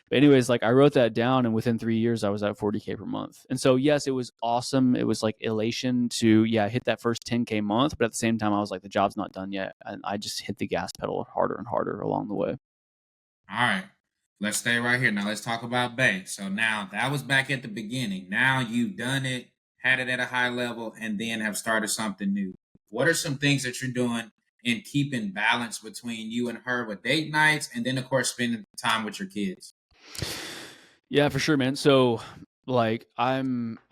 A: But anyways, like I wrote that down, and within 3 years, I was at 40K per month. And so, yes, it was awesome. It was like elation to, hit that first 10K month. But at the same time, I was like, the job's not done yet. And I just hit the gas pedal harder and harder along the way.
B: All right. Let's stay right here. Now let's talk about Bay. So now that was back at the beginning. Now you've done it, had it at a high level, and then have started something new. What are some things that you're doing in keeping balance between you and her with date nights, and then of course spending time with your kids?
A: Yeah, for sure, man. So like I'll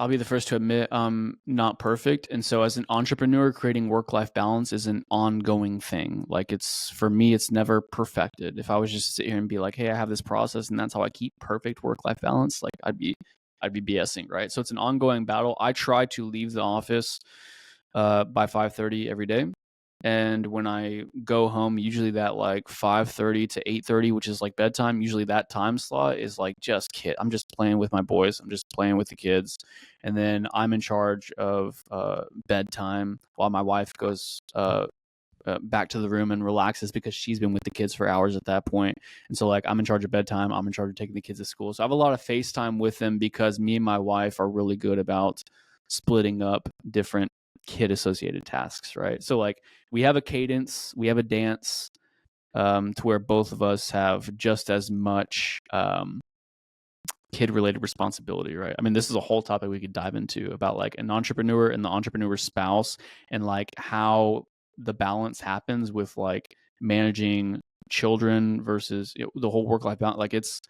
A: be the first to admit I'm not perfect. And so as an entrepreneur, creating work-life balance is an ongoing thing. Like it's, for me, it's never perfected. If I was just to sit here and be like, hey, I have this process and that's how I keep perfect work-life balance, like I'd be BSing, right? So it's an ongoing battle. I try to leave the office by 5:30 every day. And when I go home, usually that like 5:30 to 8:30, which is like bedtime, usually that time slot is like just I'm just playing with my boys. I'm just playing with the kids. And then I'm in charge of bedtime while my wife goes back to the room and relaxes, because she's been with the kids for hours at that point. And so like I'm in charge of bedtime. I'm in charge of taking the kids to school. So I have a lot of FaceTime with them, because me and my wife are really good about splitting up different kid associated tasks, right? So like we have a cadence, we have a dance, to where both of us have just as much kid related responsibility, right? I mean, this is a whole topic we could dive into about like an entrepreneur and the entrepreneur spouse, and like how the balance happens with like managing children versus the whole work life balance. Like it's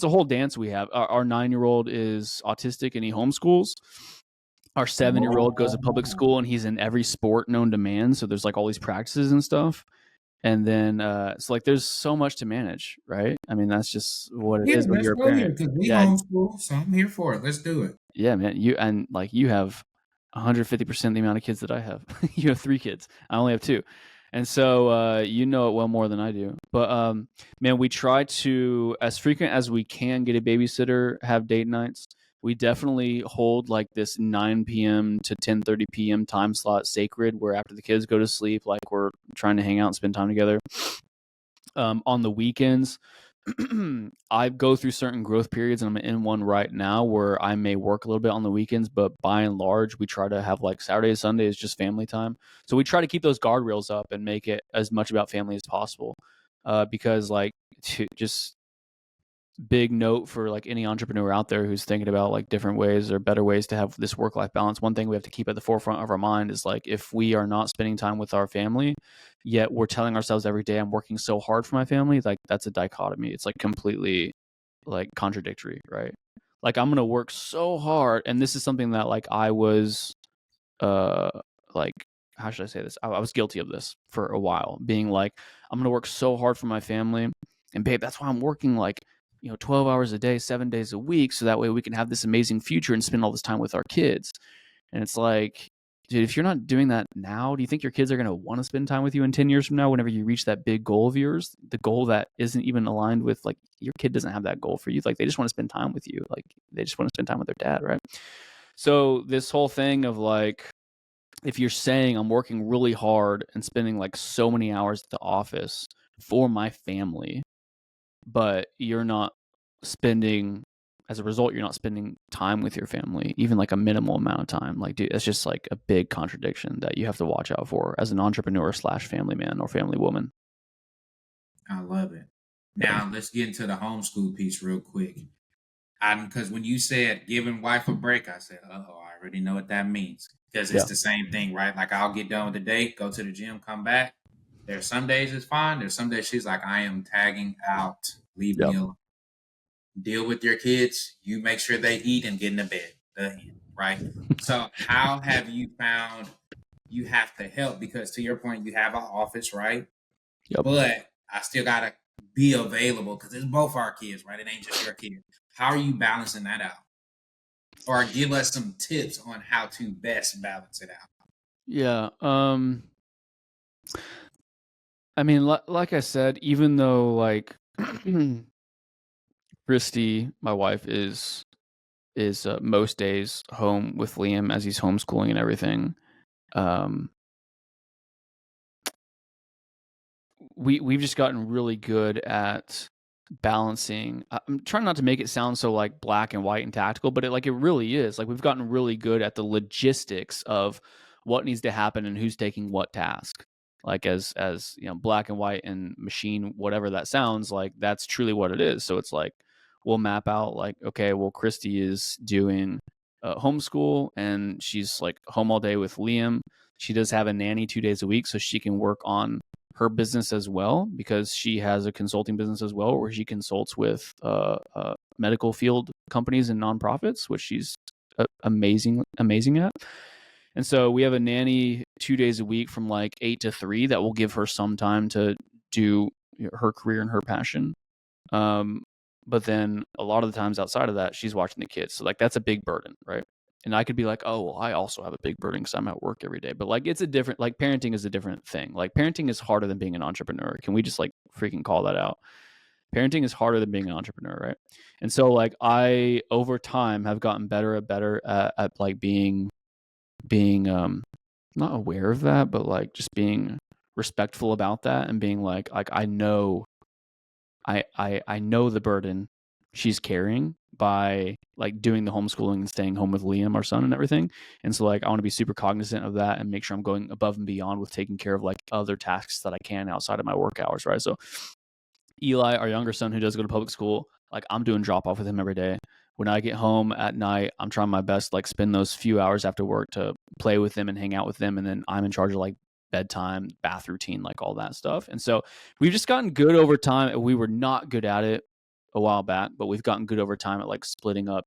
A: a whole dance we have. Our 9-year-old is autistic and he homeschools. Our 7-year-old goes to public school and he's in every sport known to man. So there's like all these practices and stuff. And then so like there's so much to manage, right? I mean, that's just what it
B: Yeah,
A: is when
B: let's
A: you're a
B: go here
A: parent.
B: because we
A: Yeah,
B: homeschool, so I'm here for it. Let's do it.
A: yeah, man. You have 150% the amount of kids that I have. You have 3 kids. I only have 2. And so you know it well more than I do. But man, we try to, as frequent as we can, get a babysitter, have date nights. We definitely hold like this 9 p.m. to 10:30 p.m. time slot sacred, where after the kids go to sleep, like we're trying to hang out and spend time together. On the weekends, I go through certain growth periods, and I'm in one right now where I may work a little bit on the weekends, but by and large, we try to have like Saturday, Sunday is just family time. So we try to keep those guardrails up and make it as much about family as possible. Because like just big note for like any entrepreneur out there who's thinking about like different ways or better ways to have this work-life balance. One thing we have to keep at the forefront of our mind is like, if we are not spending time with our family, yet we're telling ourselves every day, I'm working so hard for my family, like that's a dichotomy. It's like completely like contradictory, right? Like I'm going to work so hard. And this is something that like I was, uh, like, how should I say this? I was guilty of this for a while, being like, I'm going to work so hard for my family. And babe, that's why I'm working like, 12 hours a day, 7 days a week. So that way we can have this amazing future and spend all this time with our kids. And it's like, dude, if you're not doing that now, do you think your kids are going to want to spend time with you in 10 years from now, whenever you reach that big goal of yours, the goal that isn't even aligned with like your kid doesn't have that goal for you. Like they just want to spend time with you. Like they just want to spend time with their dad. Right. So this whole thing of like, if you're saying I'm working really hard and spending like so many hours at the office for my family, but you're not spending, as a result, you're not spending time with your family, even like a minimal amount of time. Like, dude, it's just like a big contradiction that you have to watch out for as an entrepreneur slash family man or family woman.
B: I love it.
A: Yeah.
B: Now let's get into the homeschool piece real quick. Because when you said giving wife a break, I said, oh, I already know what that means. Because it's
A: Yeah.
B: the same thing, right? Like I'll get done with the day, go to the gym, come back. There's some days it's fine. There's some days she's like, I am tagging out. Leave me
A: Yep.
B: alone. Deal with your kids. You make sure they eat and get in the bed. The end, right? So how have you found you have to help? Because to your point, you have an office, right?
A: Yep.
B: But I still gotta be available because it's both our kids, right? It ain't just your kid. How are you balancing that out? Or give us some tips on how to best balance it out.
A: Yeah. I mean, like I said, even though like Christy, my wife, is most days home with Liam as he's homeschooling and everything. Um, we've just gotten really good at balancing. I'm trying not to make it sound so like black and white and tactical, but it really is. Like we've gotten really good at the logistics of what needs to happen and who's taking what task. Like as black and white and machine, whatever that sounds like, that's truly what it is. So it's like we'll map out like, okay, well, Christy is doing homeschool and she's like home all day with Liam. She does have a nanny 2 days a week, so she can work on her business as well, because she has a consulting business as well where she consults with medical field companies and nonprofits, which she's amazing at. And so we have a nanny 2 days a week from like 8 to 3 that will give her some time to do her career and her passion. But then a lot of the times outside of that, she's watching the kids. So like that's a big burden, right? And I could be like, oh, well, I also have a big burden because I'm at work every day. But like it's a different, like parenting is a different thing. Like parenting is harder than being an entrepreneur. Can we just like freaking call that out? Parenting is harder than being an entrepreneur, right? And so like I over time have gotten better at like being not aware of that, but like just being respectful about that and being like I know I know the burden she's carrying by like doing the homeschooling and staying home with Liam, our son, and everything. And so like I want to be super cognizant of that and make sure I'm going above and beyond with taking care of like other tasks that I can outside of my work hours, right? So Eli, our younger son who does go to public school, like I'm doing drop off with him every day. When I get home at night, I'm trying my best like spend those few hours after work to play with them and hang out with them, and then I'm in charge of like bedtime, bath routine, like all that stuff. And so we've just gotten good over time. We were not good at it a while back, but we've gotten good over time at like splitting up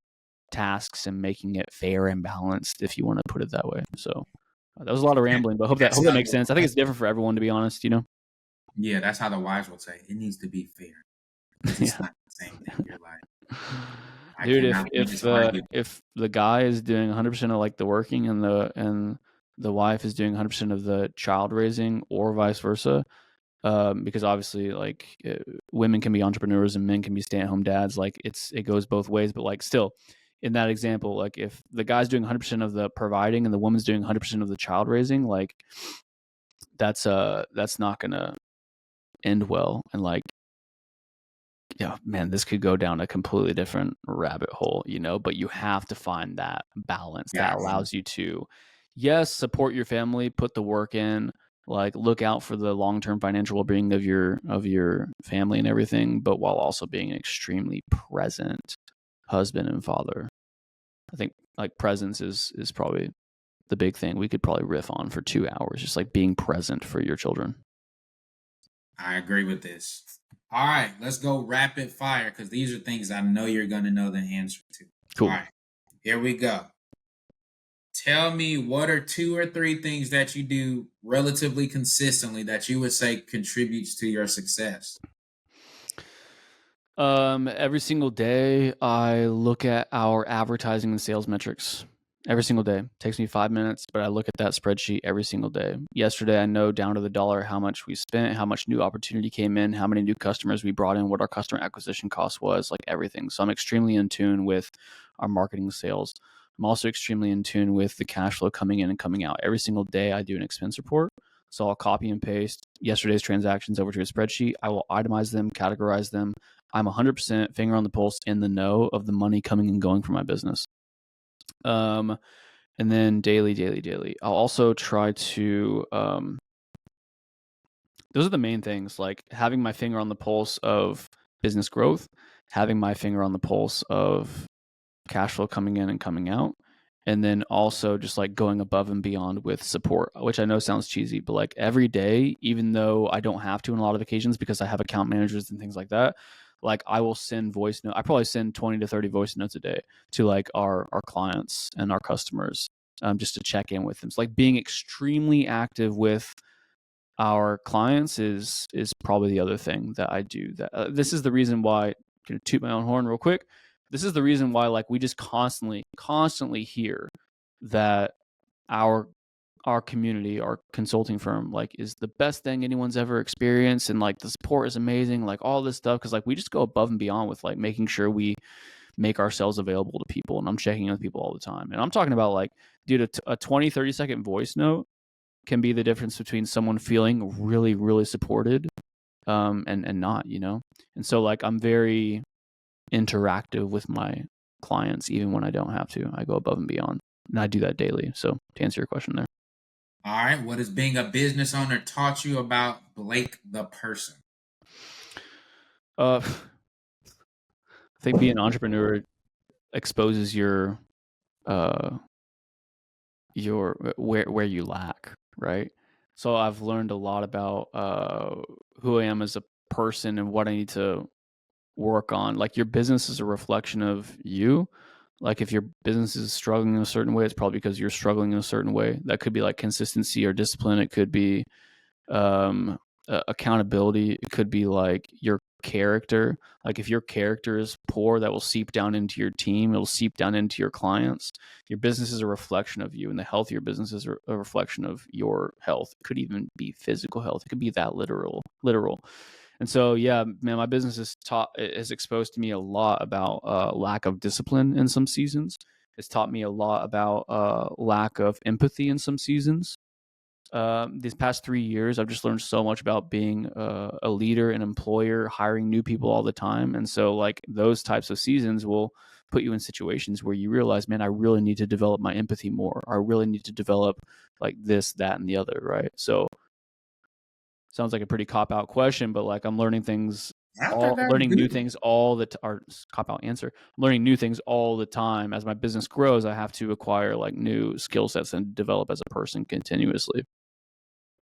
A: tasks and making it fair and balanced, if you want to put it that way. So that was a lot of rambling, but hope that makes sense. I think it's different for everyone, to be honest.
B: Yeah, that's how the wives will say it needs to be fair. Because it's not the same thing. You're like, I
A: Dude,
B: cannot be just argue.
A: if the guy is doing 100% of like the working and the wife is doing 100% of the child raising or vice versa. Because obviously, like, women can be entrepreneurs and men can be stay-at-home dads. Like, it goes both ways. But like, still, in that example, like, if the guy's doing 100% of the providing and the woman's doing 100% of the child raising, like, that's not gonna end well. And like, yeah, man, this could go down a completely different rabbit hole, but you have to find that balance that
B: Yes.
A: allows you to, yes, support your family, put the work in, like, look out for the long-term financial well-being of your family and everything, but while also being an extremely present husband and father. I think like presence is probably the big thing we could probably riff on for 2 hours, just like being present for your children.
B: I agree with this. All right, let's go rapid fire because these are things I know you're going to know the answer to. All
A: Cool.
B: right, here we go. Tell me what are 2 or 3 things that you do relatively consistently that you would say contributes to your success.
A: Every single day I look at our advertising and sales metrics. Every single day. Takes me 5 minutes, but I look at that spreadsheet every single day. Yesterday, I know down to the dollar how much we spent, how much new opportunity came in, how many new customers we brought in, what our customer acquisition cost was, like everything. So I'm extremely in tune with our marketing sales. I'm also extremely in tune with the cash flow coming in and coming out. Every single day, I do an expense report. So I'll copy and paste yesterday's transactions over to a spreadsheet. I will itemize them, categorize them. I'm 100% finger on the pulse in the know of the money coming and going from my business. And then daily. I'll also try to, those are the main things, like having my finger on the pulse of business growth, having my finger on the pulse of cash flow coming in and coming out, and then also just like going above and beyond with support, which I know sounds cheesy, but like every day, even though I don't have to in a lot of occasions because I have account managers and things like that, like I will send voice note. I probably send 20 to 30 voice notes a day to like our clients and our customers, just to check in with them. So like being extremely active with our clients is probably the other thing that I do. That this is the reason why, to toot my own horn real quick. This is the reason why, like, we just constantly hear that our community, our consulting firm, like, is the best thing anyone's ever experienced, and like the support is amazing, like all this stuff, because like we just go above and beyond with like making sure we make ourselves available to people. And I'm checking in with people all the time, and I'm talking about like, dude, a 20-30 second voice note can be the difference between someone feeling really, really supported, and not, and so like I'm very interactive with my clients even when I don't have to. I go above and beyond, and I do that daily. So to answer your question there.
B: All right, what has being a business owner taught you about Blake the person?
A: I think being an entrepreneur exposes your where you lack, right? So I've learned a lot about who I am as a person and what I need to work on. Like, your business is a reflection of you. Like, if your business is struggling in a certain way, it's probably because you're struggling in a certain way. That could be like consistency or discipline. It could be accountability. It could be like your character. Like, if your character is poor, that will seep down into your team. It'll seep down into your clients. Your business is a reflection of you, and the health of your business is a reflection of your health. It could even be physical health. It could be that literal. And so, yeah, man, my business has exposed to me a lot about lack of discipline in some seasons. It's taught me a lot about lack of empathy in some seasons. These past 3 years, I've just learned so much about being a leader, an employer, hiring new people all the time. And so, like, those types of seasons will put you in situations where you realize, man, I really need to develop my empathy more. I really need to develop like this, that, and the other, right? So, sounds like a pretty cop-out question, but like I'm learning new things all the or cop-out answer. I'm learning new things all the time. As my business grows, I have to acquire like new skill sets and develop as a person continuously.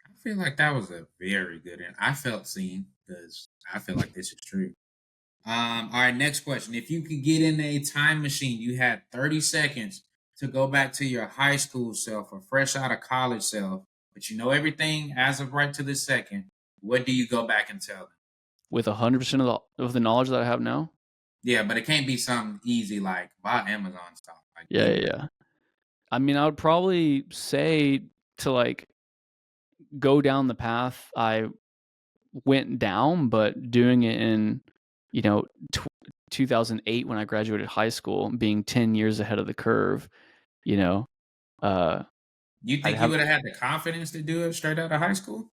B: I feel like that was a very good one. I felt seen because I feel like this is true. All right, next question. If you could get in a time machine, you had 30 seconds to go back to your high school self or fresh out of college self, but you know everything as of right to this second, what do you go back and tell them?
A: With 100% of the knowledge that I have now.
B: Yeah, but it can't be something easy like buy Amazon stock. Like,
A: Yeah. I mean, I would probably say to like go down the path I went down, but doing it in, 2008 when I graduated high school, being 10 years ahead of the curve, uh,
B: You
A: I'd
B: think you
A: have.
B: would have had the confidence to do it straight out of high school?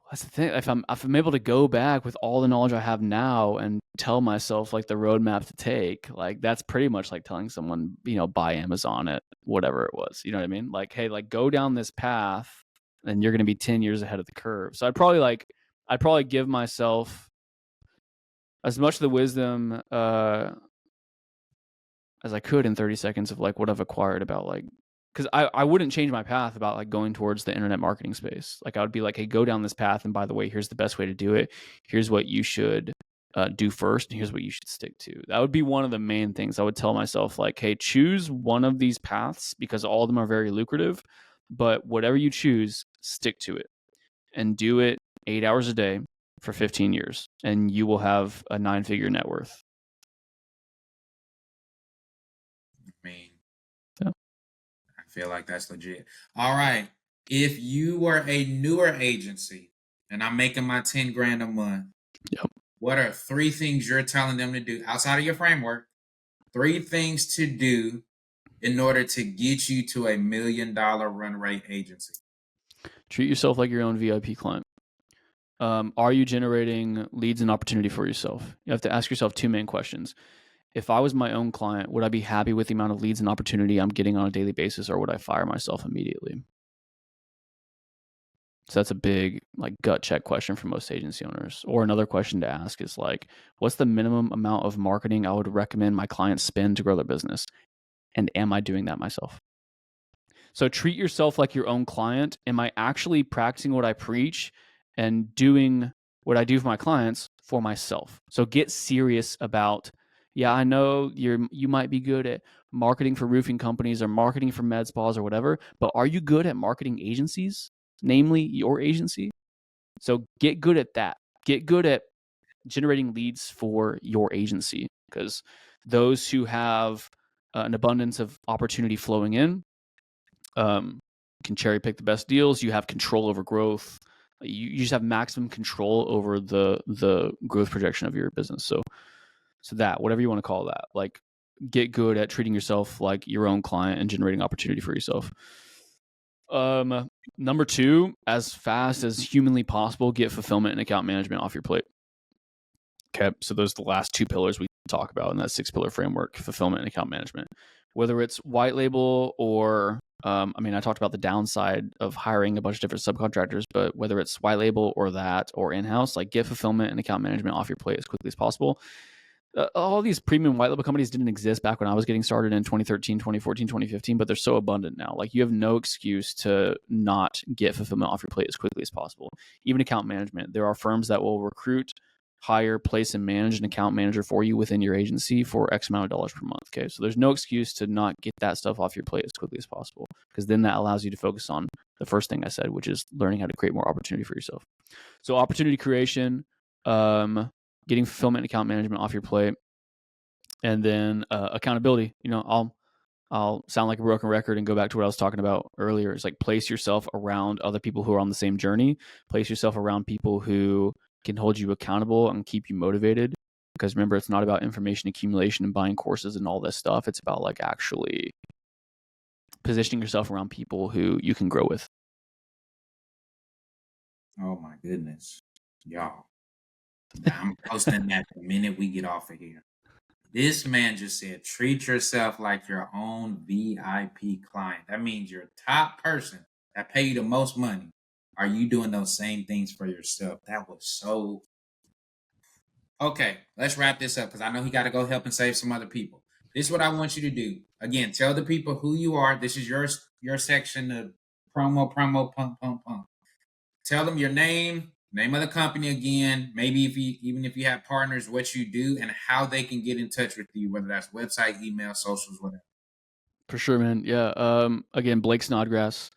A: That's the thing. If I'm able to go back with all the knowledge I have now and tell myself like the roadmap to take, like that's pretty much like telling someone, buy Amazon at whatever it was. You know what I mean? Like, hey, like go down this path, and you're going to be 10 years ahead of the curve. So I'd probably give myself as much of the wisdom as I could in 30 seconds of like what I've acquired about like, because I wouldn't change my path about like going towards the internet marketing space. Like I would be like, hey, go down this path. And by the way, here's the best way to do it. Here's what you should do first. And here's what you should stick to. That would be one of the main things I would tell myself, like, hey, choose one of these paths because all of them are very lucrative. But whatever you choose, stick to it and do it 8 hours a day for 15 years. And you will have a 9-figure net worth.
B: I mean,
A: Yeah.
B: I feel like that's legit. All right. If you were a newer agency and I'm making my 10 grand a month,
A: Yep.
B: what are 3 things you're telling them to do outside of your framework? 3 things to do in order to get you to $1 million run rate agency.
A: Treat yourself like your own VIP client. Are you generating leads and opportunity for yourself? You have to ask yourself 2 main questions. If I was my own client, would I be happy with the amount of leads and opportunity I'm getting on a daily basis, or would I fire myself immediately? So that's a big like gut check question for most agency owners. Or another question to ask is like, what's the minimum amount of marketing I would recommend my clients spend to grow their business? And am I doing that myself? So treat yourself like your own client. Am I actually practicing what I preach and doing what I do for my clients for myself? So get serious about, yeah, I know you might be good at marketing for roofing companies or marketing for med spas or whatever, but are you good at marketing agencies, namely your agency? So get good at that. Get good at generating leads for your agency, because those who have an abundance of opportunity flowing in, can cherry pick the best deals. You have control over growth. You just have maximum control over the growth projection of your business. So that, whatever you want to call that, like get good at treating yourself like your own client and generating opportunity for yourself. Number 2, as fast as humanly possible, get fulfillment and account management off your plate. Okay, so those are the last 2 pillars we talk about in that 6-pillar framework: fulfillment and account management. Whether it's white label or I talked about the downside of hiring a bunch of different subcontractors, but whether it's white label or that or in-house, like get fulfillment and account management off your plate as quickly as possible. All these premium white label companies didn't exist back when I was getting started in 2013, 2014, 2015, but they're so abundant now. Like you have no excuse to not get fulfillment off your plate as quickly as possible. Even account management. There are firms that will recruit, hire, place, and manage an account manager for you within your agency for X amount of dollars per month. Okay. So there's no excuse to not get that stuff off your plate as quickly as possible, because then that allows you to focus on the first thing I said, which is learning how to create more opportunity for yourself. So opportunity creation, getting fulfillment and account management off your plate, and then accountability. I'll sound like a broken record and go back to what I was talking about earlier. It's like place yourself around other people who are on the same journey. Place yourself around people who can hold you accountable and keep you motivated. Because remember, it's not about information accumulation and buying courses and all this stuff. It's about like actually positioning yourself around people who you can grow with.
B: Oh my goodness. Y'all. I'm posting that the minute we get off of here. This man just said, treat yourself like your own VIP client. That means your top person that pay you the most money. Are you doing those same things for yourself? That was so. Okay, let's wrap this up because I know he got to go help and save some other people. This is what I want you to do. Again, tell the people who you are. This is your section of promo, pump, pump, pump. Tell them your name of the company again. Maybe even if you have partners, what you do and how they can get in touch with you, whether that's website, email, socials, whatever.
A: For sure, man. Yeah. Again, Blake Snodgrass.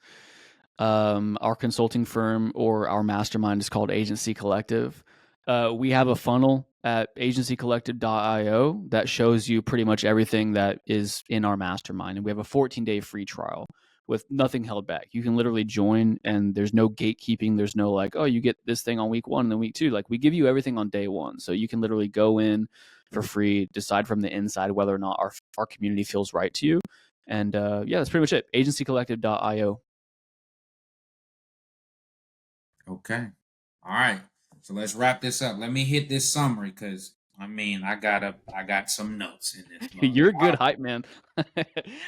A: Our consulting firm or our mastermind is called Agency Collective. We have a funnel at agencycollective.io that shows you pretty much everything that is in our mastermind. And we have a 14-day free trial with nothing held back. You can literally join, and there's no gatekeeping. There's no like, oh, you get this thing on week 1 and then week 2. Like, we give you everything on day 1, so you can literally go in for free, decide from the inside whether or not our community feels right to you. And yeah, that's pretty much it. Agencycollective.io.
B: Okay. All right. So let's wrap this up. Let me hit this summary because I got some notes in this mug.
A: You're a good hype man.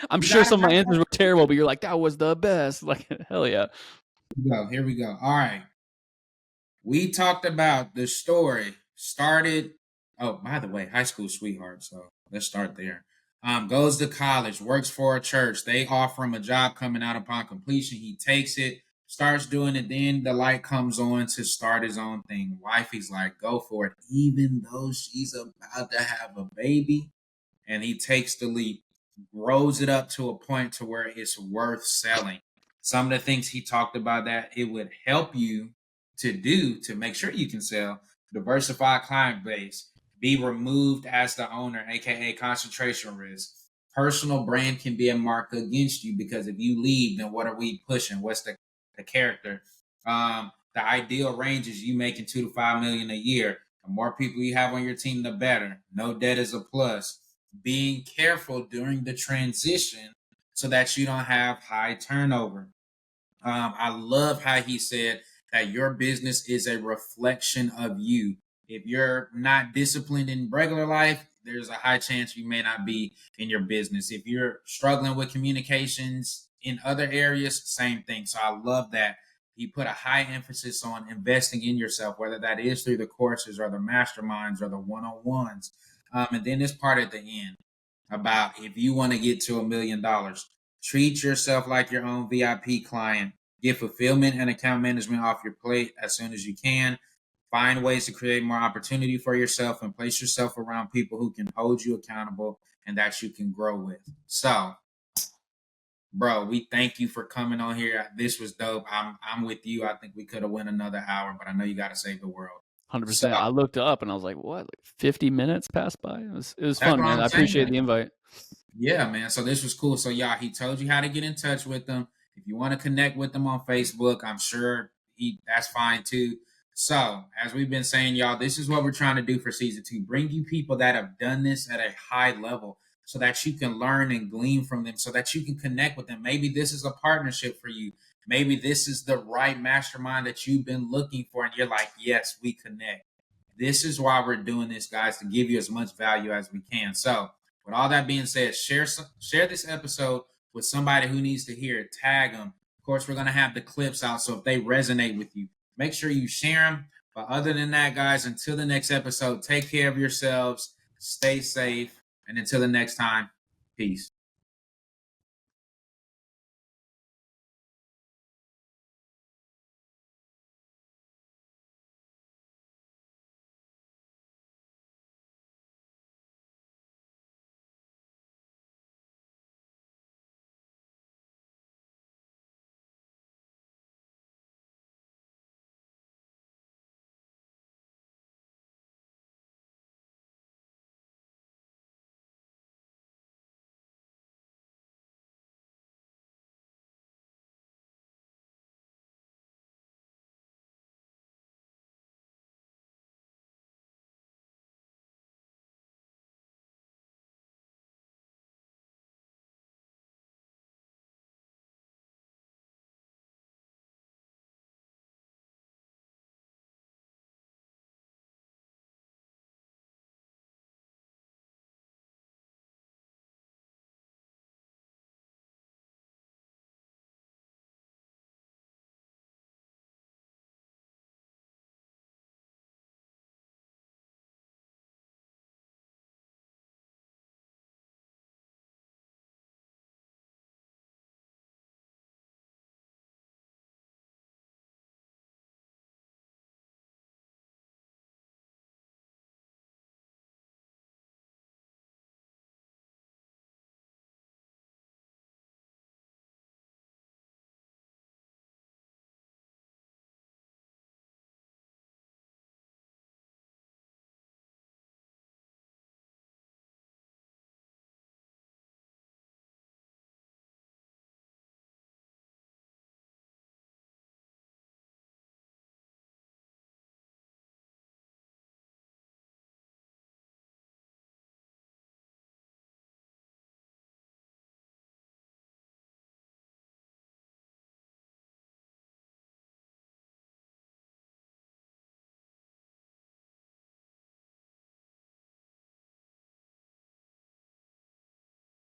A: I'm
B: You
A: sure
B: gotta
A: some of my
B: have
A: answers were terrible, but you're like, that was the best. Like, hell yeah.
B: go. Here we go. All right. We talked about the story started. Oh, by the way, high school sweetheart. So let's start there. Goes to college, works for a church. They offer him a job coming out upon completion. He takes it, starts doing it. Then the light comes on to start his own thing. Wifey's like, go for it, even though she's about to have a baby. And he takes the leap, grows it up to a point to where it's worth selling. Some of the things he talked about that it would help you to do to make sure you can sell: diversify client base, be removed as the owner, aka concentration risk. Personal brand can be a mark against you because if you leave, then what are we pushing? What's the character? The ideal range is you making 2 to 5 million a year. The more people you have on your team, the better. No debt is a plus. Being careful during the transition so that you don't have high turnover. I love how he said that your business is a reflection of you. If you're not disciplined in regular life, there's a high chance you may not be in your business. If you're struggling with communications in other areas, same thing. So I love that he put a high emphasis on investing in yourself, whether that is through the courses or the masterminds or the one-on-ones. And then this part at the end about if you want to get to $1 million, treat yourself like your own VIP client. Get fulfillment and account management off your plate as soon as you can. Find ways to create more opportunity for yourself and place yourself around people who can hold you accountable and that you can grow with. So, bro, we thank you for coming on here. This was dope. I'm with you. I think we could have went another hour, but I know you got to save the world. So
A: 100%. I looked up and I was like, what? Like 50 minutes passed by? It was
B: that's
A: fun,
B: what
A: man.
B: I'm
A: I appreciate
B: saying.
A: the invite.
B: Yeah, man. So this was cool. So yeah, he told you how to get in touch with them. If you want to connect with them on Facebook, I'm sure that's fine too. So as we've been saying, y'all, this is what we're trying to do for season 2. Bring you people that have done this at a high level so that you can learn and glean from them, so that you can connect with them. Maybe this is a partnership for you. Maybe this is the right mastermind that you've been looking for, and you're like, yes, we connect. This is why we're doing this, guys, to give you as much value as we can. So with all that being said, share this episode with somebody who needs to hear it. Tag them. Of course, we're going to have the clips out, so if they resonate with you, make sure you share them. But other than that, guys, until the next episode, take care of yourselves, stay safe, and until the next time, peace.